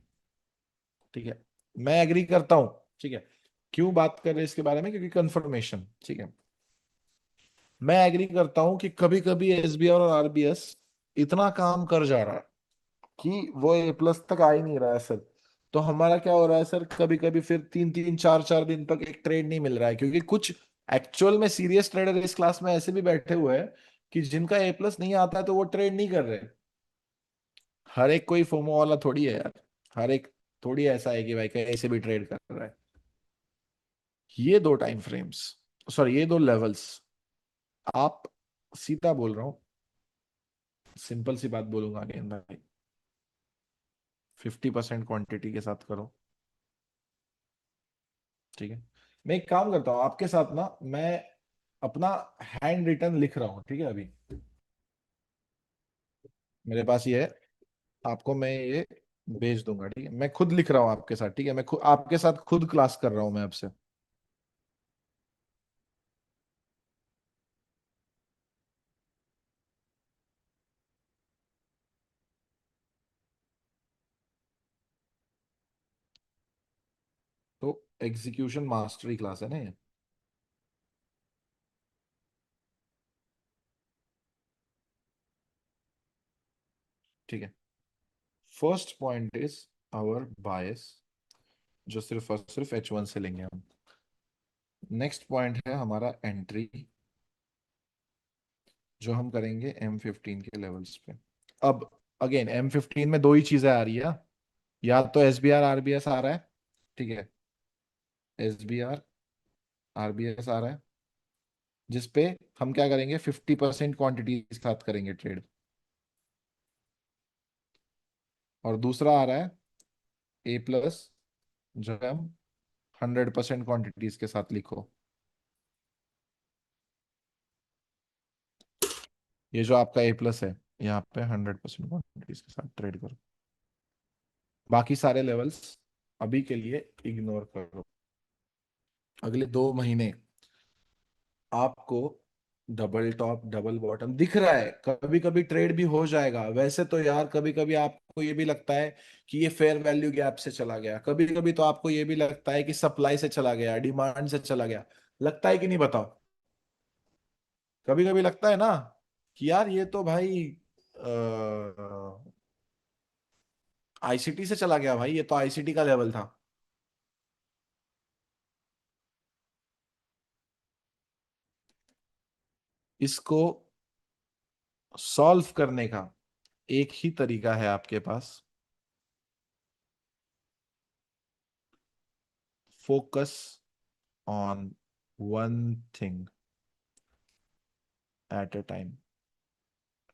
ठीक है, मैं एग्री करता हूँ। ठीक है, क्यों बात कर रहे हैं इसके बारे में, क्योंकि कंफर्मेशन। ठीक है, मैं एग्री करता हूं कि कभी कभी एसबीआई और आरबीएस इतना काम कर जा रहा है कि वो ए प्लस तक आ ही नहीं रहा है सर। तो हमारा क्या हो रहा है सर, कभी कभी फिर 3 3 4 4 दिन तक एक ट्रेड नहीं मिल रहा है, क्योंकि कुछ एक्चुअल में सीरियस ट्रेडर इस क्लास में ऐसे भी बैठे हुए हैं कि जिनका ए प्लस नहीं आता है तो वो ट्रेड नहीं कर रहे। हर एक कोई फोमो वाला थोड़ी है यार। हर एक थोड़ी ऐसा है कि भाई कैसे भी ट्रेड कर रहा है। ये दो टाइम फ्रेम्स, सॉरी ये दो लेवल्स, आप, सीधा बोल रहा हूँ, सिंपल सी बात बोलूंगा अगेन भाई, 50% क्वांटिटी के साथ करो। ठीक है, मैं एक काम करता हूँ आपके साथ ना, मैं अपना हैंड रिटन लिख रहा हूँ, ठीक है अभी मेरे पास ये है, आपको मैं ये भेज दूंगा, ठीक है मैं खुद लिख रहा हूँ आपके साथ, ठीक है मैं खुद आपके साथ खुद क्लास कर रहा हूँ मैं आपसे। तो एग्जीक्यूशन मास्टरी क्लास है ना ये। ठीक है, फर्स्ट पॉइंट इज आवर बायस, जो सिर्फ और सिर्फ H1 से लेंगे हम। नेक्स्ट पॉइंट है हमारा एंट्री, जो हम करेंगे M15 के लेवल्स पे। अब अगेन M15 में दो ही चीजें आ रही है, या तो SBR RBS आ रहा है, ठीक है, SBR RBS आ रहा है, जिसपे हम क्या करेंगे, 50% क्वांटिटी के साथ करेंगे ट्रेड। और दूसरा आ रहा है A प्लस, जो हम 100% क्वांटिटीज के साथ लिखो। ये जो आपका A प्लस है, यहाँ पे 100% क्वांटिटीज के साथ ट्रेड करो। बाकी सारे लेवल्स अभी के लिए इग्नोर करो। अगले 2 महीने आपको डबल टॉप डबल बॉटम दिख रहा है, कभी कभी ट्रेड भी हो जाएगा वैसे तो यार, कभी कभी आपको ये भी लगता है कि ये फेयर वैल्यू गैप से चला गया, कभी कभी तो आपको ये भी लगता है कि सप्लाई से चला गया, डिमांड से चला गया। लगता है कि नहीं बताओ? कभी कभी लगता है ना कि यार ये तो भाई आईसीटी से चला गया, भाई ये तो आईसीटी का लेवल था। इसको सॉल्व करने का एक ही तरीका है आपके पास, focus on one thing at a time.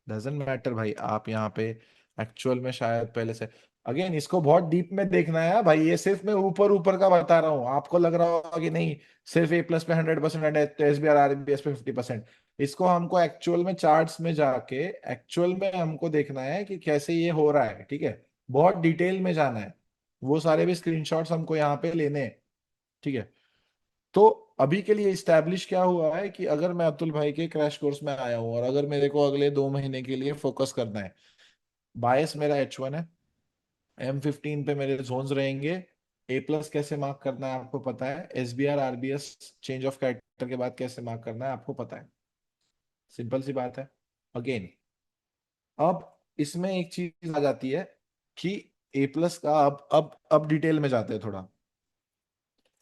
Doesn't matter भाई, आप यहाँ पे एक्चुअल में शायद पहले से, अगेन इसको बहुत डीप में देखना है भाई, ये सिर्फ मैं ऊपर ऊपर का बता रहा हूँ, आपको लग रहा होगा कि नहीं सिर्फ ए प्लस पे 100% है, SBR RBS पे 50%। इसको हमको एक्चुअल में चार्ट्स में जाके एक्चुअल में हमको देखना है कि कैसे ये हो रहा है, ठीक है, बहुत डिटेल में जाना है। वो सारे भी स्क्रीनशॉट्स हमको यहाँ पे लेने हैं, ठीक है। तो अभी के लिए इस्टेब्लिश क्या हुआ है कि अगर मैं अब्दुल भाई के क्रैश कोर्स में आया हूँ और अगर मेरे को अगले 2 महीने के लिए फोकस करना है, बायस मेरा H1 है, M15 पे मेरे जोन्स रहेंगे, ए प्लस कैसे मार्क करना है आपको पता है, SBR RBS change of character के बाद कैसे मार्क करना है आपको पता है, सिंपल सी बात है। अगेन अब इसमें एक चीज आ जाती है कि ए प्लस का अब डिटेल में जाते हैं थोड़ा।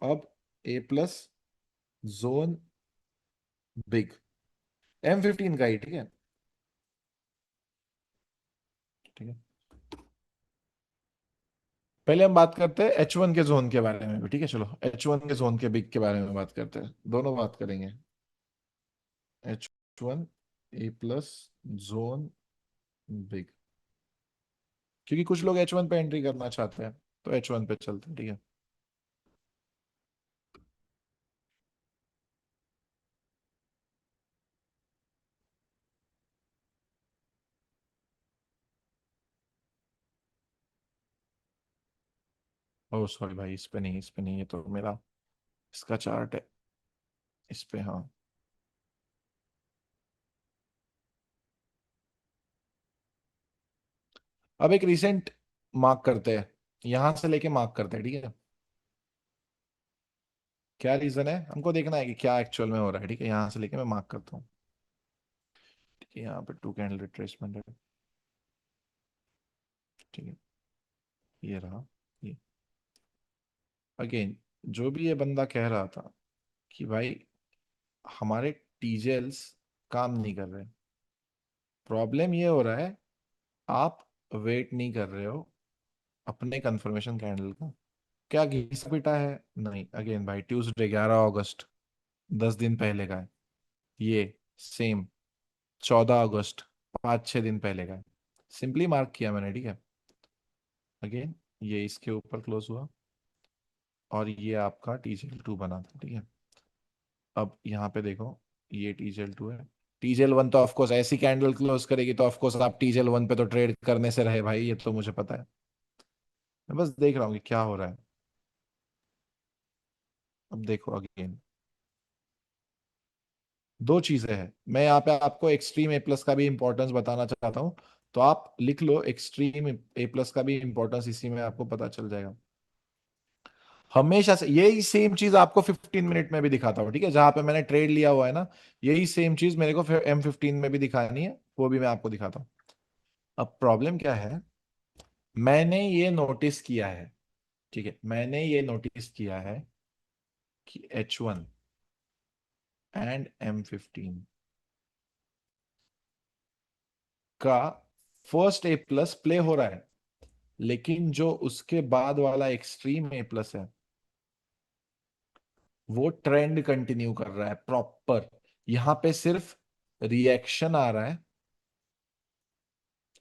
अब ए प्लस जोन बिग M15 का ही, ठीक है, ठीक है। पहले हम बात करते हैं H1 के जोन के बारे में भी, ठीक है चलो H1 के जोन के बिग के बारे में बात करते हैं, दोनों बात करेंगे। H1 A plus zone big, क्योंकि कुछ लोग H1 पे एंट्री करना चाहते हैं, तो H1 पे चलते हैं, ठीक है। ओह सॉरी भाई, इस पे नहीं, इस पे नहीं, ये तो मेरा इसका चार्ट है, इस पे हाँ। अब एक रिसेंट मार्क करते हैं, यहां से लेके मार्क करते हैं, ठीक है। क्या रीजन है हमको देखना है कि क्या एक्चुअल में हो रहा है, ठीक है, यहां से लेके मैं मार्क करता हूँ। ठीक है, यहाँ पे टू कैंडल रिट्रेसमेंट है। ठीक है, ये रहा। ये अगेन, जो भी ये बंदा कह रहा था कि भाई हमारे टीजेल्स काम नहीं कर रहे, प्रॉब्लम ये हो रहा है आप वेट नहीं कर रहे हो अपने कंफर्मेशन कैंडल का। क्या घिसा पिटा है? नहीं। अगेन भाई, ट्यूसडे 11 अगस्त, 10 दिन पहले का है। ये सेम 14 अगस्त, 5-6 दिन पहले का है। सिंपली मार्क किया मैंने, ठीक है। अगेन ये इसके ऊपर क्लोज हुआ और ये आपका टीजेल 2 बना था, ठीक है। अब यहाँ पे देखो, ये टीजेल 2 है। टीजेल 1 तो ऑफकोर्स ऐसी कैंडल क्लोज करेगी तो ऑफकोर्स आप टीजेल 1 पे तो ट्रेड करने से रहे भाई, ये तो मुझे पता है। मैं बस देख रहा हूँ कि क्या हो रहा है। अब देखो अगेन, दो चीजें हैं। मैं यहाँ पे आपको एक्सट्रीम ए प्लस का भी इंपॉर्टेंस बताना चाहता हूँ, तो आप लिख लो एक्सट्रीम ए प्लस का भी इंपॉर्टेंस, इसी में आपको पता चल जाएगा। हमेशा से यही सेम चीज आपको 15 मिनट में भी दिखाता हूँ, ठीक है। जहां पे मैंने ट्रेड लिया हुआ है ना, यही सेम चीज मेरे को फिर M15 में भी दिखानी है, वो भी मैं आपको दिखाता हूँ। अब प्रॉब्लम क्या है, मैंने ये नोटिस किया है, ठीक है, मैंने ये नोटिस किया है कि H1 एंड M15 का फर्स्ट ए प्लस प्ले हो रहा है, लेकिन जो उसके बाद वाला एक्सट्रीम ए प्लस है वो ट्रेंड कंटिन्यू कर रहा है प्रॉपर। यहां पे सिर्फ रिएक्शन आ रहा है,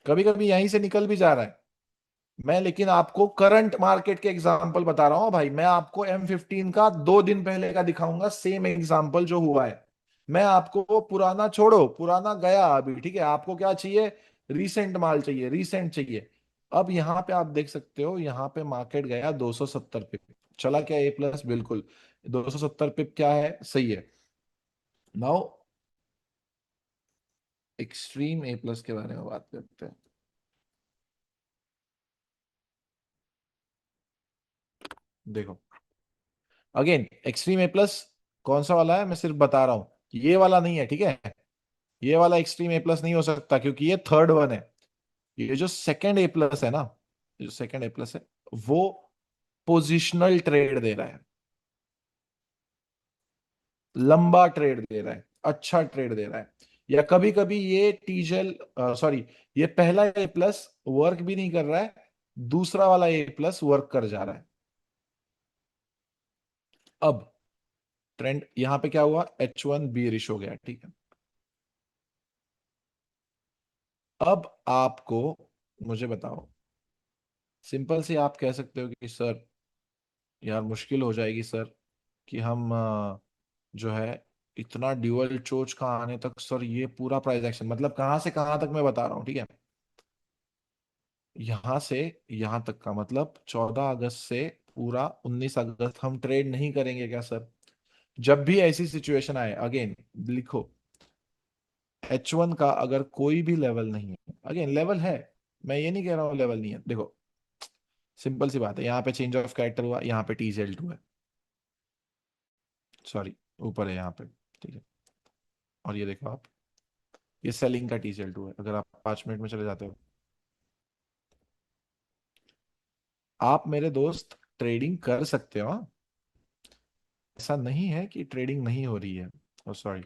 कभी कभी यहीं से निकल भी जा रहा है। मैं लेकिन आपको करंट मार्केट के एग्जांपल बता रहा हूं भाई, मैं आपको M15 का 2 दिन पहले का दिखाऊंगा, सेम एग्जांपल जो हुआ है। मैं आपको पुराना छोड़ो, पुराना गया अभी, ठीक है। आपको क्या चाहिए? रीसेंट माल चाहिए, रीसेंट चाहिए। अब यहाँ पे आप देख सकते हो, यहाँ पे मार्केट गया 270 पिप। चला क्या ए प्लस? बिल्कुल। 270 पिप क्या है? सही है। नाउ एक्सट्रीम ए प्लस के बारे में बात करते हैं। देखो अगेन, एक्सट्रीम ए प्लस कौन सा वाला है मैं सिर्फ बता रहा हूं, ये वाला नहीं है, ठीक है। ये वाला एक्सट्रीम ए प्लस नहीं हो सकता क्योंकि ये थर्ड वन है। ये जो सेकंड ए प्लस है ना, जो सेकंड ए प्लस है, वो पोजिशनल ट्रेड दे रहा है, लंबा ट्रेड दे रहा है, अच्छा ट्रेड दे रहा है। या कभी कभी ये टीजल, सॉरी, ये पहला ए प्लस वर्क भी नहीं कर रहा है, दूसरा वाला ए प्लस वर्क कर जा रहा है। अब ट्रेंड यहां पे क्या हुआ? H1 बीरिश हो गया, ठीक है। अब आपको, मुझे बताओ, सिंपल से आप कह सकते हो कि सर यार मुश्किल हो जाएगी सर, कि हम जो है इतना ड्यूअल चोच का आने तक सर, ये पूरा प्राइस एक्शन मतलब कहां से कहां तक मैं बता रहा हूँ, ठीक है। यहां से यहां तक का मतलब 14 अगस्त से पूरा 19 अगस्त हम ट्रेड नहीं करेंगे क्या सर? जब भी ऐसी सिचुएशन आए, अगेन लिखो, H1 का अगर कोई भी लेवल नहीं है, अगेन लेवल है, मैं ये नहीं कह रहा हूँ लेवल नहीं है। देखो सिंपल सी बात है, यहाँ पे चेंज ऑफ कैरेक्टर हुआ, यहाँ पे TZL2 है, सॉरी ऊपर है यहाँ पे, ठीक है। और ये देखो आप, ये सेलिंग का TZL2 है। अगर आप 5 मिनट में चले जाते हो, आप मेरे दोस्त ट्रेडिंग कर सकते हो, हाँ? ऐसा नहीं है कि ट्रेडिंग नहीं हो रही है। ओ सॉरी,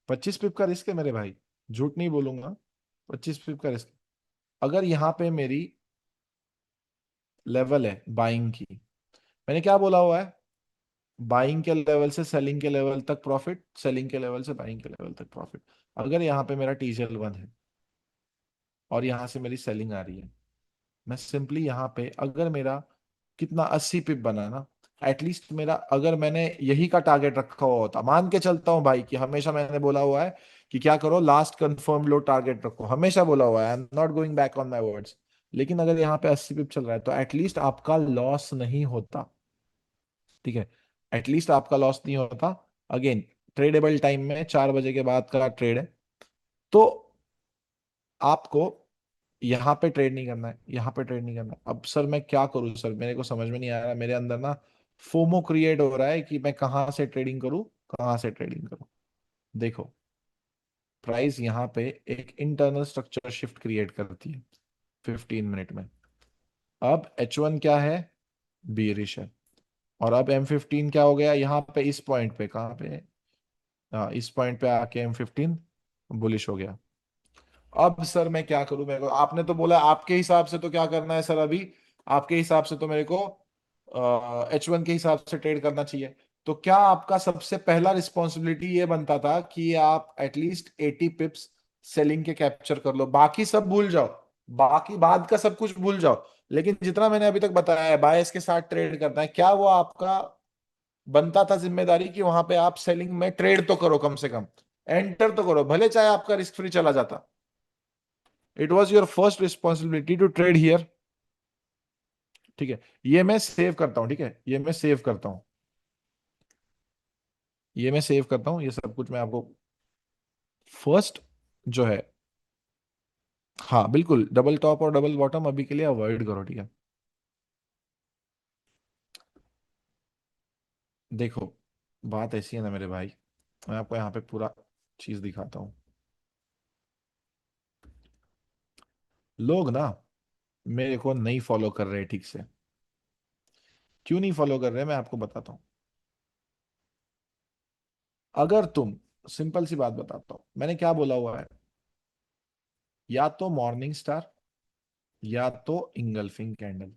25 पिप का रिस्क है मेरे भाई, झूठ नहीं बोलूंगा। 25 पिप का रिस्क। अगर यहाँ पे मेरी लेवल है बाइंग की, मैंने क्या बोला हुआ है? बाइंग के लेवल से सेलिंग के लेवल तक प्रॉफिट, सेलिंग के लेवल से बाइंग के लेवल तक प्रॉफिट। अगर यहाँ पे मेरा TZL1 है और यहाँ से मेरी सेलिंग आ रही है, मैं सिंपली यहाँ पे अगर मेरा कितना 80 पिप बना ना, एटलीस्ट मेरा, अगर मैंने यही का टारगेट रखा हुआ होता, मान के चलता हूँ भाई कि हमेशा मैंने बोला हुआ है कि क्या करो, लास्ट कंफर्म लो टारगेट रखो, हमेशा बोला हुआ है, आई am not going back on my words. लेकिन अगर यहाँ पे 80 पिप चल रहा है तो एटलीस्ट आपका लॉस नहीं होता, ठीक है। एटलीस्ट आपका लॉस नहीं होता। अगेन, ट्रेडेबल टाइम में 4 बजे के बाद का ट्रेड है, तो आपको यहाँ पे ट्रेड नहीं करना है, यहाँ पे ट्रेड नहीं करना है। अब सर मैं क्या करूँ सर, मेरे को समझ में नहीं आ रहा, मेरे अंदर ना फोमो क्रिएट हो रहा है कि मैं कहाँ से ट्रेडिंग करूँ कहाँ से ट्रेडिंग करूं? देखो, प्राइस यहाँ पे एक इंटरनल स्ट्रक्चर शिफ्ट क्रिएट करती है 15 मिनट में। अब H1 क्या है? बीरिश है। और अब M15 क्या हो गया यहाँ पे, इस पॉइंट पे, कहाँ पे? हाँ, इस पॉइंट पे आके M15 बुलिश हो गया। अब सर मैं क्या करूं? मेरे को आपने तो बोला आपके हिसाब से तो क्या करना है सर अभी? आपके हिसाब से तो मेरे को H1 के हिसाब से ट्रेड करना चाहिए। तो क्या आपका सबसे पहला रिस्पॉन्सिबिलिटी ये बनता था कि आप एटलीस्ट 80 पिप्स सेलिंग के कैप्चर कर लो, बाकी सब भूल जाओ, बाकी बाद का सब कुछ भूल जाओ, लेकिन जितना मैंने अभी तक बताया है बायस के साथ ट्रेड करना है, क्या वो आपका बनता था जिम्मेदारी कि वहां पे आप सेलिंग में ट्रेड तो करो, कम से कम एंटर तो करो, भले चाहे आपका रिस्क फ्री चला जाता। It was your first responsibility to trade here. ठीक है, ये मैं सेव करता हूं, ठीक है, ये मैं सेव करता हूं, ये मैं सेव करता हूं, ये सब कुछ मैं आपको फर्स्ट जो है। हाँ बिल्कुल, डबल टॉप और डबल बॉटम अभी के लिए अवॉइड करो, ठीक है। देखो, बात ऐसी है ना मेरे भाई, मैं आपको यहाँ पे पूरा चीज दिखाता हूँ। लोग ना मेरे को नहीं फॉलो कर रहे ठीक से। क्यों नहीं फॉलो कर रहे, मैं आपको बताता हूँ। अगर तुम, सिंपल सी बात बताता हूँ, मैंने क्या बोला हुआ है, या तो मॉर्निंग स्टार या तो इंगल्फिंग कैंडल।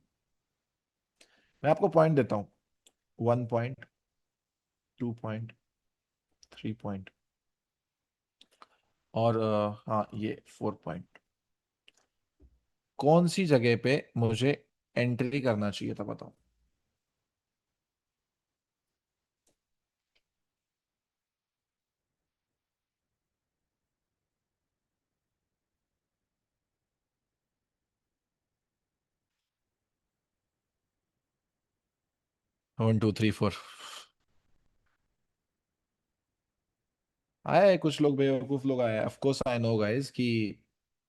मैं आपको पॉइंट देता हूँ, 1 पॉइंट, 2 पॉइंट, 3 पॉइंट, और हाँ ये 4 पॉइंट। कौन सी जगह पे मुझे एंट्री करना चाहिए था बताओ? 1 2 3 4 आया है, कुछ लोग बेवकूफ लोग आए, of course I know guys कि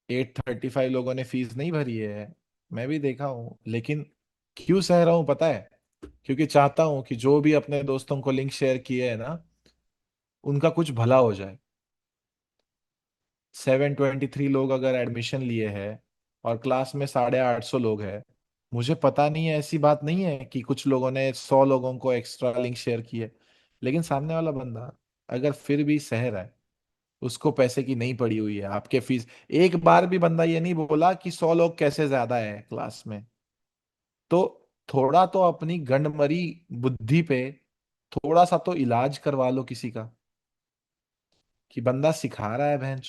835 लोगों ने फीस नहीं भरी है। मैं भी देखा हूँ, लेकिन क्यों सह रहा हूँ पता है? क्योंकि चाहता हूँ कि जो भी अपने दोस्तों को लिंक शेयर किए है ना, उनका कुछ भला हो जाए। 723 लोग अगर एडमिशन लिए हैं और क्लास में 850 लोग हैं, मुझे पता नहीं है, ऐसी बात नहीं है कि कुछ लोगों ने 100 लोगों को एक्स्ट्रा लिंक शेयर किए, लेकिन सामने वाला बंदा अगर फिर भी सह रहा है, उसको पैसे की नहीं पड़ी हुई है आपके फीस, एक बार भी बंदा ये नहीं बोला कि 100 लोग कैसे ज्यादा है क्लास में, तो थोड़ा तो अपनी गंडमरी बुद्धि पे थोड़ा सा तो इलाज करवा लो किसी का, कि बंदा सिखा रहा है बहन,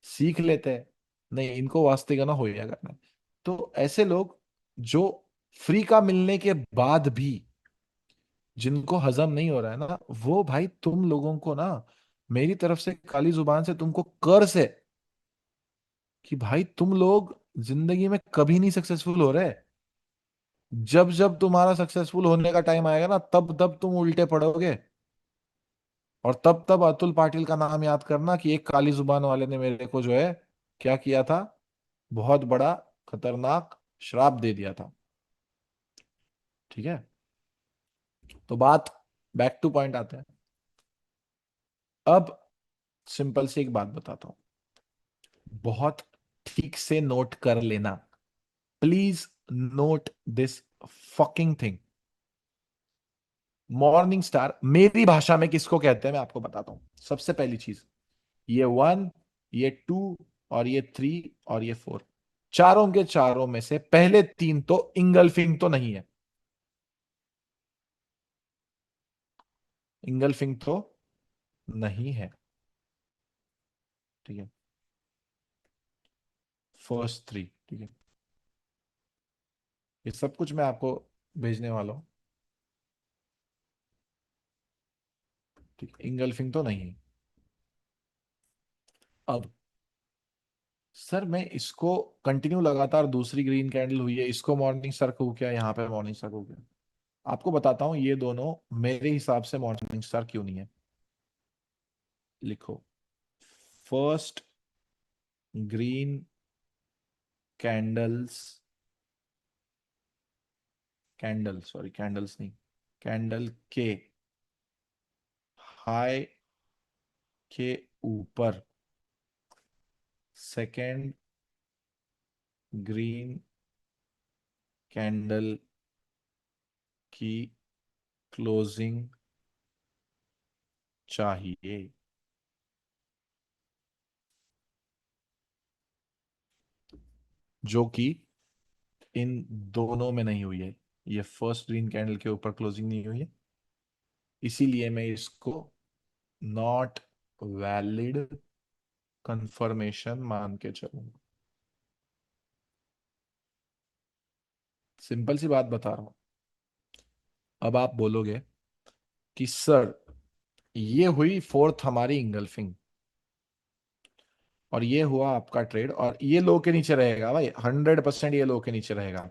सीख लेते हैं। नहीं, इनको वास्ते का ना हो जाएगा करना। तो ऐसे लोग जो फ्री का मिलने के बाद भी जिनको हजम नहीं हो रहा है ना, वो भाई तुम लोगों को ना, मेरी तरफ से काली जुबान से तुमको कर्ज है कि भाई तुम लोग जिंदगी में कभी नहीं सक्सेसफुल हो रहे। जब जब तुम्हारा सक्सेसफुल होने का टाइम आएगा ना, तब तब तुम उल्टे पड़ोगे। और तब तब अतुल पाटिल का नाम याद करना कि एक काली जुबान वाले ने मेरे को जो है क्या किया था, बहुत बड़ा खतरनाक श्राप दे दिया था। ठीक है, तो बात बैक टू पॉइंट आते हैं। अब सिंपल सी एक बात बताता हूं, बहुत ठीक से नोट कर लेना, please note this fucking thing. Morning star मेरी भाषा में किसको कहते हैं मैं आपको बताता हूं। सबसे पहली चीज, ये 1, ये 2 और ये 3 और ये 4, चारों के चारों में से पहले 3 तो इंगल्फिंग तो नहीं है। इंगल्फिंग तो नहीं है, ठीक है। फर्स्ट 3, ठीक है, ये सब कुछ मैं आपको भेजने वाला हूँ। ठीक, इंगल्फिंग तो नहीं है। अब सर मैं इसको कंटिन्यू लगातार, दूसरी ग्रीन कैंडल हुई है, इसको मॉर्निंग स्टार हो गया, यहाँ पे मॉर्निंग स्टार हो गया। आपको बताता हूँ ये दोनों मेरे हिसाब से मॉर्निंग स्टार क्यों नहीं है। लिखो, first green candles, candle sorry candles नहीं, कैंडल के हाई के ऊपर सेकेंड ग्रीन कैंडल की क्लोजिंग चाहिए, जो कि इन दोनों में नहीं हुई है। ये फर्स्ट ग्रीन कैंडल के ऊपर क्लोजिंग नहीं हुई है, इसीलिए मैं इसको नॉट वैलिड कंफर्मेशन मान के चलूंगा। सिंपल सी बात बता रहा हूं। अब आप बोलोगे कि सर ये हुई फोर्थ हमारी इंगल्फिंग, और ये हुआ आपका ट्रेड, और ये लो के नीचे रहेगा भाई, 100% ये लो के नीचे रहेगा।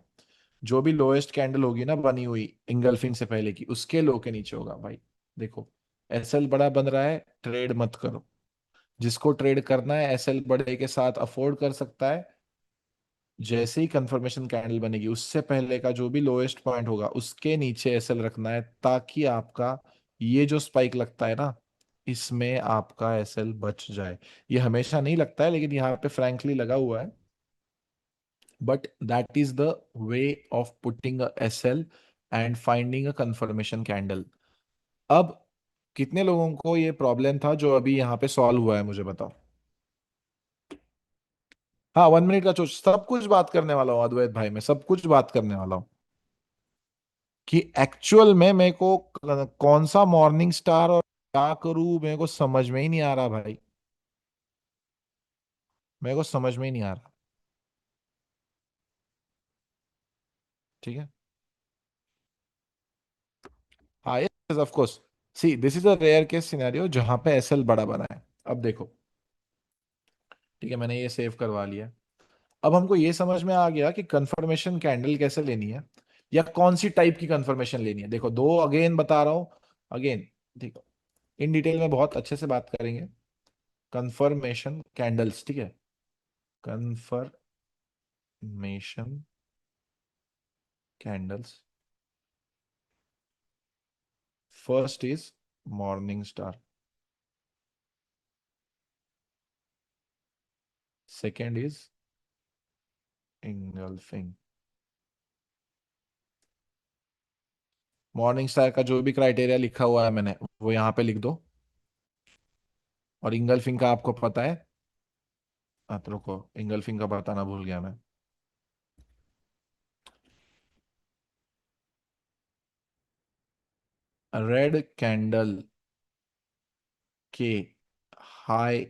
जो भी लोएस्ट कैंडल होगी ना बनी हुई इंगल्फिंग से पहले की, उसके लो के नीचे होगा भाई। देखो, एसएल बड़ा बन रहा है, ट्रेड मत करो। जिसको ट्रेड करना है एसएल बड़े के साथ अफोर्ड कर सकता है। जैसे ही कंफर्मेशन कैंडल बनेगी उससे पहले का जो भी लोएस्ट पॉइंट होगा उसके नीचे एसएल रखना है, ताकि आपका ये जो स्पाइक लगता है ना, इसमें आपका एसएल बच जाए। ये हमेशा नहीं लगता है, लेकिन यहाँ पे फ्रैंकली लगा हुआ है। But that is the way of putting a SL and finding a confirmation candle. अब कितने लोगों को ये प्रॉब्लम था जो अभी यहाँ पे सॉल्व हुआ है, मुझे बताओ। हाँ, 1 मिनट का सोच, सब कुछ बात करने वाला हूँ अद्वैत भाई, मैं सब कुछ बात करने वाला हूँ कि एक्चुअल में मेरे को कौन सा मॉर्निंग स्टार और क्या करूं, मेरे को समझ में ही नहीं आ रहा भाई। मेरे को समझ में ही नहीं आ रहा। ठीक है। हाँ, yes of course. See this is a rare case scenario जहां पे एसएल बड़ा बना है। अब देखो, ठीक है, मैंने ये सेव करवा लिया। अब हमको ये समझ में आ गया कि कंफर्मेशन कैंडल कैसे लेनी है, या कौन सी टाइप की कंफर्मेशन लेनी है। देखो, दो अगेन बता रहा हूं, अगेन, ठीक है, इन डिटेल में बहुत अच्छे से बात करेंगे। कंफर्मेशन कैंडल्स, ठीक है, confirmation candles. First is morning star, second is engulfing. Morning star का जो भी क्राइटेरिया लिखा हुआ है मैंने, वो यहाँ पे लिख दो। और इंगल्फिंग का आपको पता है। तो रुको, इंगल्फिंग का बताना भूल गया मैं। रेड कैंडल के हाई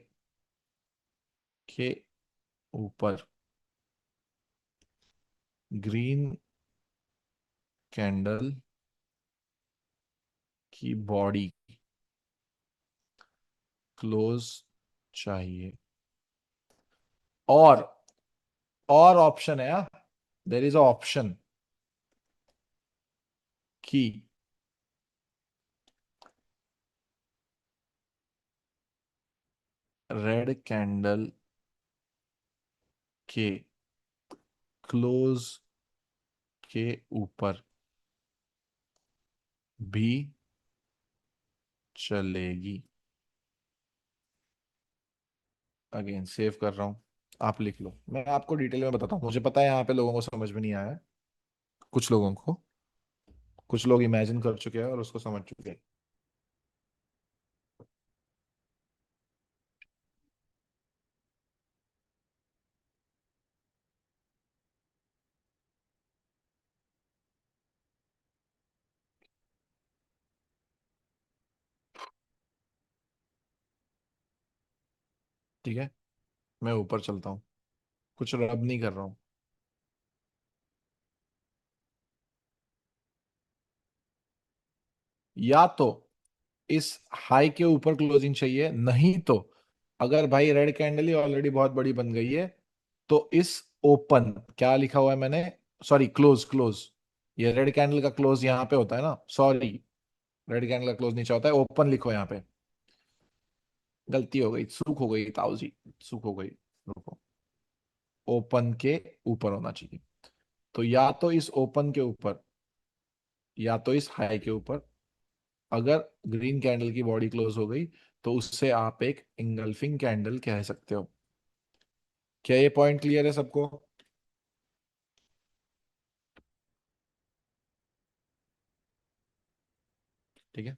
के ऊपर ग्रीन कैंडल की बॉडी क्लोज चाहिए। और ऑप्शन है, देर इज ऑप्शन की रेड कैंडल के क्लोज के ऊपर भी चलेगी। अगेन सेव कर रहा हूं, आप लिख लो, मैं आपको डिटेल में बताता हूँ। मुझे पता है यहाँ पे लोगों को समझ में नहीं आया है, कुछ लोगों को, कुछ लोग इमेजिन कर चुके हैं और उसको समझ चुके हैं। ठीक है, मैं ऊपर चलता हूँ, कुछ रब नहीं कर रहा हूँ। या तो इस हाई के ऊपर क्लोजिंग चाहिए, नहीं तो अगर भाई रेड कैंडल ही ऑलरेडी बहुत बड़ी बन गई है, तो इस ओपन, क्या लिखा हुआ है मैंने, सॉरी, क्लोज, क्लोज, ये रेड कैंडल का क्लोज यहाँ पे होता है ना, सॉरी, रेड कैंडल का क्लोज नीचे होता है, ओपन लिखो यहाँ पे। गलती हो गई, चूक हो गई ताऊ जी, चूक हो गई, रुको, ओपन के ऊपर होना चाहिए। तो या तो इस ओपन के ऊपर, या तो इस हाई के ऊपर। अगर ग्रीन कैंडल की बॉडी क्लोज हो गई तो उससे आप एक इंगल्फिंग कैंडल कह सकते हो। क्या ये पॉइंट क्लियर है सबको? ठीक है।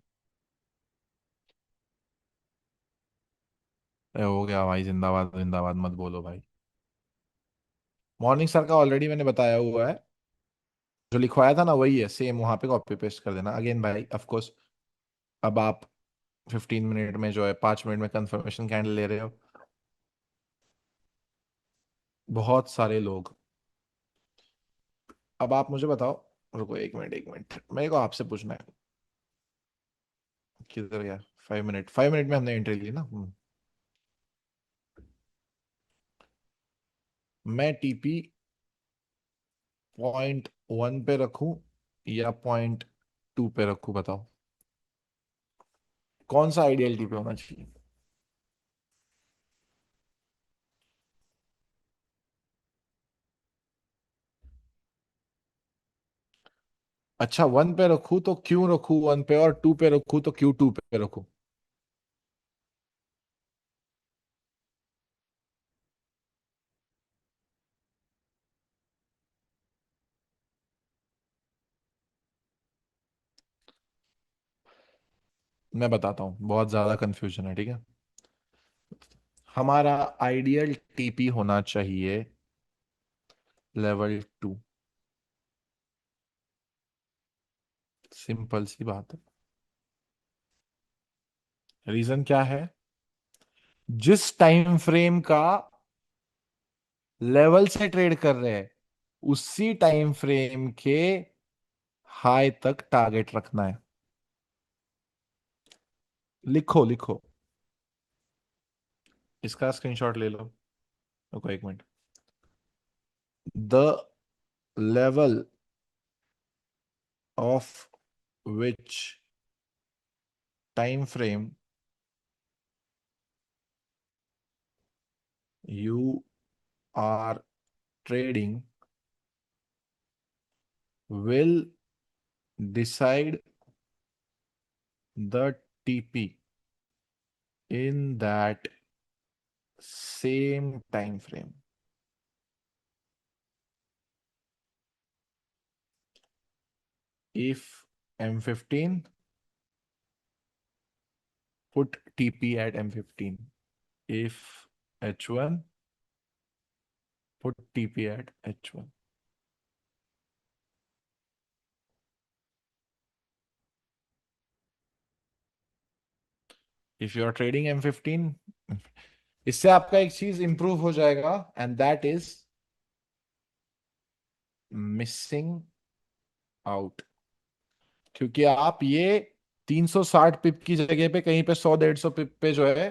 हो गया भाई, जिंदाबाद जिंदाबाद मत बोलो भाई। मॉर्निंग सर का ऑलरेडी मैंने बताया हुआ है, जो लिखवाया था ना वही है सेम, वहां पे कॉपी पेस्ट कर देना अगेन भाई ऑफ कोर्स। अब आप 15 मिनट में जो है 5 मिनट में कंफर्मेशन कैंडल ले रहे हो। बहुत सारे लोग। अब आप मुझे बताओ, रुको एक मिनट एक मिनट, मेरे को आपसे पूछना है। किधर गया? 5 मिनट, 5 मिनट में हमने एंट्री ली ना। मैं टीपी .1 पे रखूं या .2 पे रखूं, बताओ कौन सा आइडियल टीपी होना चाहिए? अच्छा, 1 पे रखूं तो क्यों रखूं 1 पे, और 2 पे रखूं तो क्यों 2 पे रखूं? मैं बताता हूँ, बहुत ज्यादा कंफ्यूजन है, ठीक है। हमारा आइडियल टीपी होना चाहिए लेवल 2। सिंपल सी बात है। रीजन क्या है? जिस टाइम फ्रेम का लेवल से ट्रेड कर रहे हैं, उसी टाइम फ्रेम के हाई तक टारगेट रखना है। लिखो लिखो, इसका स्क्रीनशॉट ले लो। रुको एक minute. The level of which time frame you are trading will decide the TP in that same time frame. If M15, put TP at M15. If H1, put TP at H1. If you are trading M15, इससे आपका एक चीज improve हो जाएगा, and that is missing out. क्योंकि आप ये 360 पिप की जगह पे कहीं पे 100 150 पिप पे जो है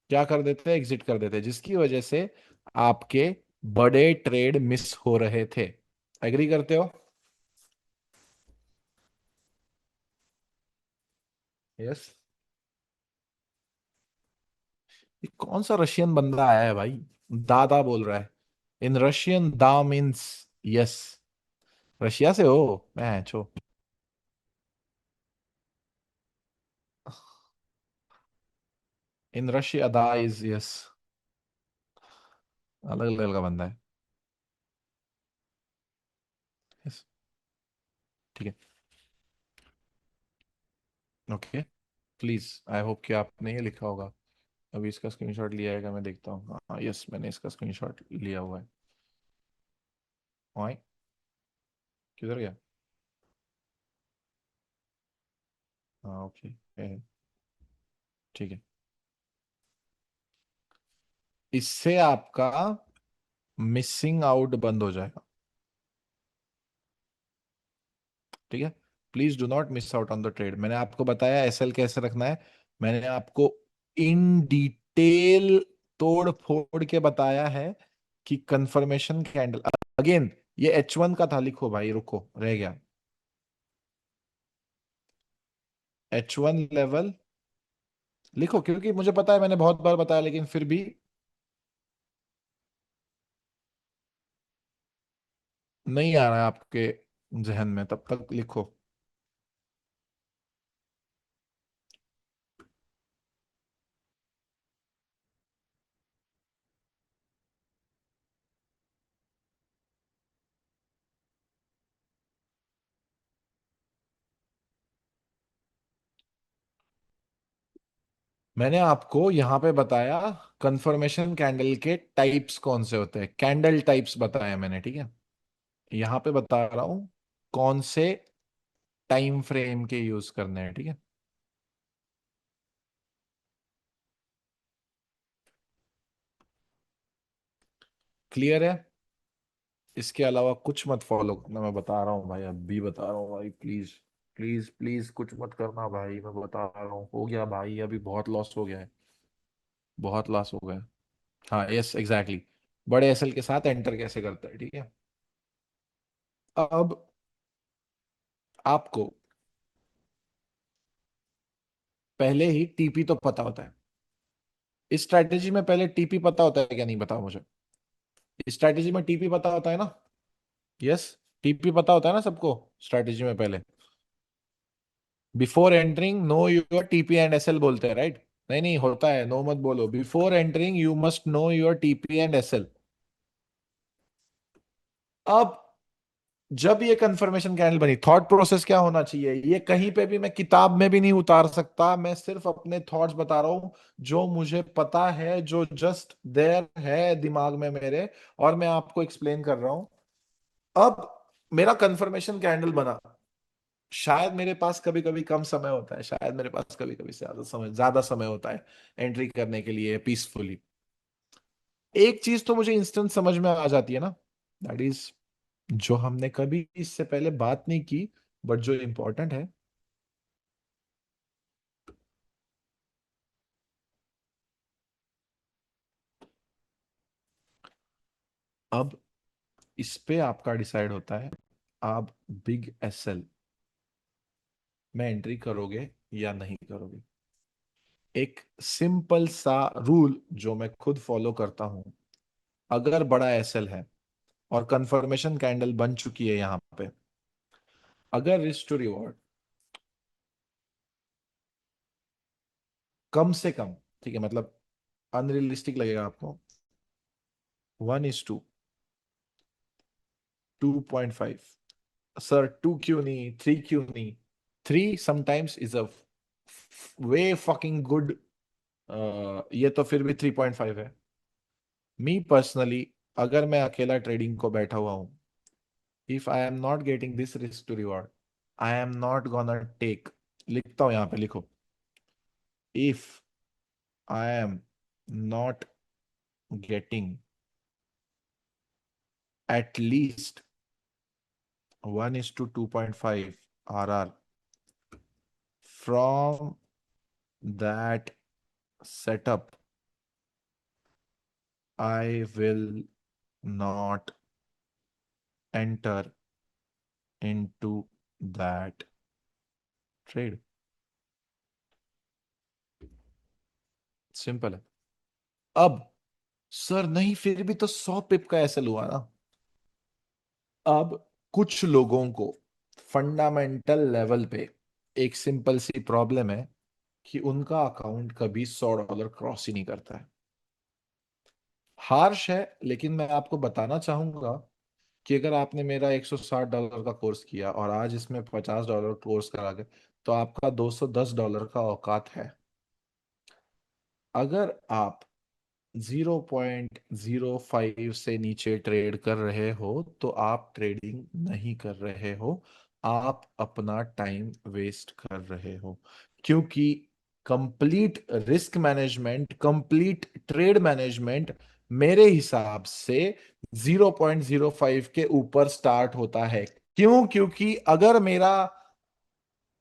क्या कर देते, एग्जिट कर देते, जिसकी वजह से आपके बड़े ट्रेड मिस हो रहे थे। एग्री करते हो? यस। ये कौन सा रशियन बंदा आया है भाई? दादा बोल रहा है। इन रशियन दा मीन्स यस। रशिया से हो? मैं छो। इन रशिया दा इज यस। अलग लेवल का बंदा है। यस। ठीक है। ओके। प्लीज, आई होप कि आपने ये लिखा होगा। अभी इसका स्क्रीनशॉट लिया है क्या, मैं देखता हूँ। हाँ यस, मैंने इसका स्क्रीनशॉट लिया हुआ है। ऑय, किधर गया? हाँ ओके। ठीक है। इससे आपका मिसिंग आउट बंद हो जाएगा। ठीक है। Please do not miss out on the trade. मैंने आपको बताया एसएल कैसे रखना है। मैंने आपको इन डिटेल तोड़ फोड़ के बताया है कि कंफर्मेशन कैंडल। अगेन, ये H1 का था, लिखो भाई, रुको रह गया। H1 लेवल लिखो, क्योंकि मुझे पता है मैंने बहुत बार बताया, लेकिन फिर भी नहीं आ रहा है आपके जहन में, तब तक लिखो। मैंने आपको यहाँ पे बताया कंफर्मेशन कैंडल के टाइप्स कौन से होते हैं, कैंडल टाइप्स बताया मैंने, ठीक है। यहाँ पे बता रहा हूं कौन से टाइम फ्रेम के यूज करने हैं, ठीक है। क्लियर है? इसके अलावा कुछ मत फॉलो करना, मैं बता रहा हूँ भाई, अभी बता रहा हूँ भाई, प्लीज प्लीज प्लीज कुछ मत करना भाई, मैं बता रहा हूँ। हो गया भाई, अभी बहुत लॉस हो गया है, बहुत लॉस हो गया है। हाँ यस एग्जैक्टली। बड़े एसएल के साथ एंटर कैसे करता है, ठीक है। अब आपको पहले ही टीपी तो पता होता है। इस स्ट्रैटेजी में पहले टीपी पता होता है क्या, नहीं बताओ मुझे। इस स्ट्रैटेजी में टीपी पता होता है ना? यस। टीपी पता होता है ना सबको स्ट्रैटेजी में पहले। Before entering know your TP and SL बोलते हैं, राइट? नहीं नहीं होता है, नो मत बोलो। Before entering you must know your TP and SL. अब जब ये कंफर्मेशन कैंडल बनी, थॉट प्रोसेस क्या होना चाहिए, ये कहीं पे भी मैं किताब में भी नहीं उतार सकता, मैं सिर्फ अपने थॉट्स बता रहा हूं जो मुझे पता है, जो जस्ट देयर है दिमाग में मेरे, और मैं आपको एक्सप्लेन कर रहा हूं। अब मेरा कंफर्मेशन कैंडल बना, शायद मेरे पास कभी कभी कम समय होता है, शायद मेरे पास कभी कभी ज्यादा समय होता है एंट्री करने के लिए पीसफुली। एक चीज तो मुझे इंस्टेंट समझ में आ जाती है ना, दैट इज जो हमने कभी इससे पहले बात नहीं की, बट जो इंपॉर्टेंट है। अब इस पे आपका डिसाइड होता है, आप बिग एसएल में एंट्री करोगे या नहीं करोगे। एक सिंपल सा रूल जो मैं खुद फॉलो करता हूं, अगर बड़ा एसएल है और कंफर्मेशन कैंडल बन चुकी है यहां पे, अगर रिस्क टू रिवॉर्ड कम से कम, ठीक है, मतलब अनरियलिस्टिक लगेगा आपको, 1:2.5। सर टू क्यों नहीं, थ्री क्यों नहीं? Three sometimes is a way fucking good. ये तो फिर भी 3.5 है। मी पर्सनली, अगर मैं अकेला ट्रेडिंग को बैठा हुआ हूं, if I am not getting this risk to reward, I am not gonna take, लिखता हूं यहां पे, लिखो, if I am not getting at least 1:2.5 RR from that setup, I will not enter into that trade। Simple है। अब sir नहीं, फिर भी तो 100 पिप का एसएल हुआ ना। अब कुछ लोगों को फंडामेंटल लेवल पे एक सिंपल सी प्रॉब्लम है कि उनका अकाउंट कभी $100 क्रॉस ही नहीं करता है। हार्श है, लेकिन मैं आपको बताना चाहूंगा कि अगर आपने मेरा $160 का कोर्स किया और आज इसमें $50 कोर्स करा के, तो आपका $210 का औकात है। अगर आप 0.05 से नीचे ट्रेड कर रहे हो तो आप ट्रेडिंग नहीं कर रहे हो, आप अपना टाइम वेस्ट कर रहे हो। क्योंकि complete risk management, complete trade management मेरे हिसाब से 0.05 के ऊपर स्टार्ट होता है। क्यों? क्योंकि अगर मेरा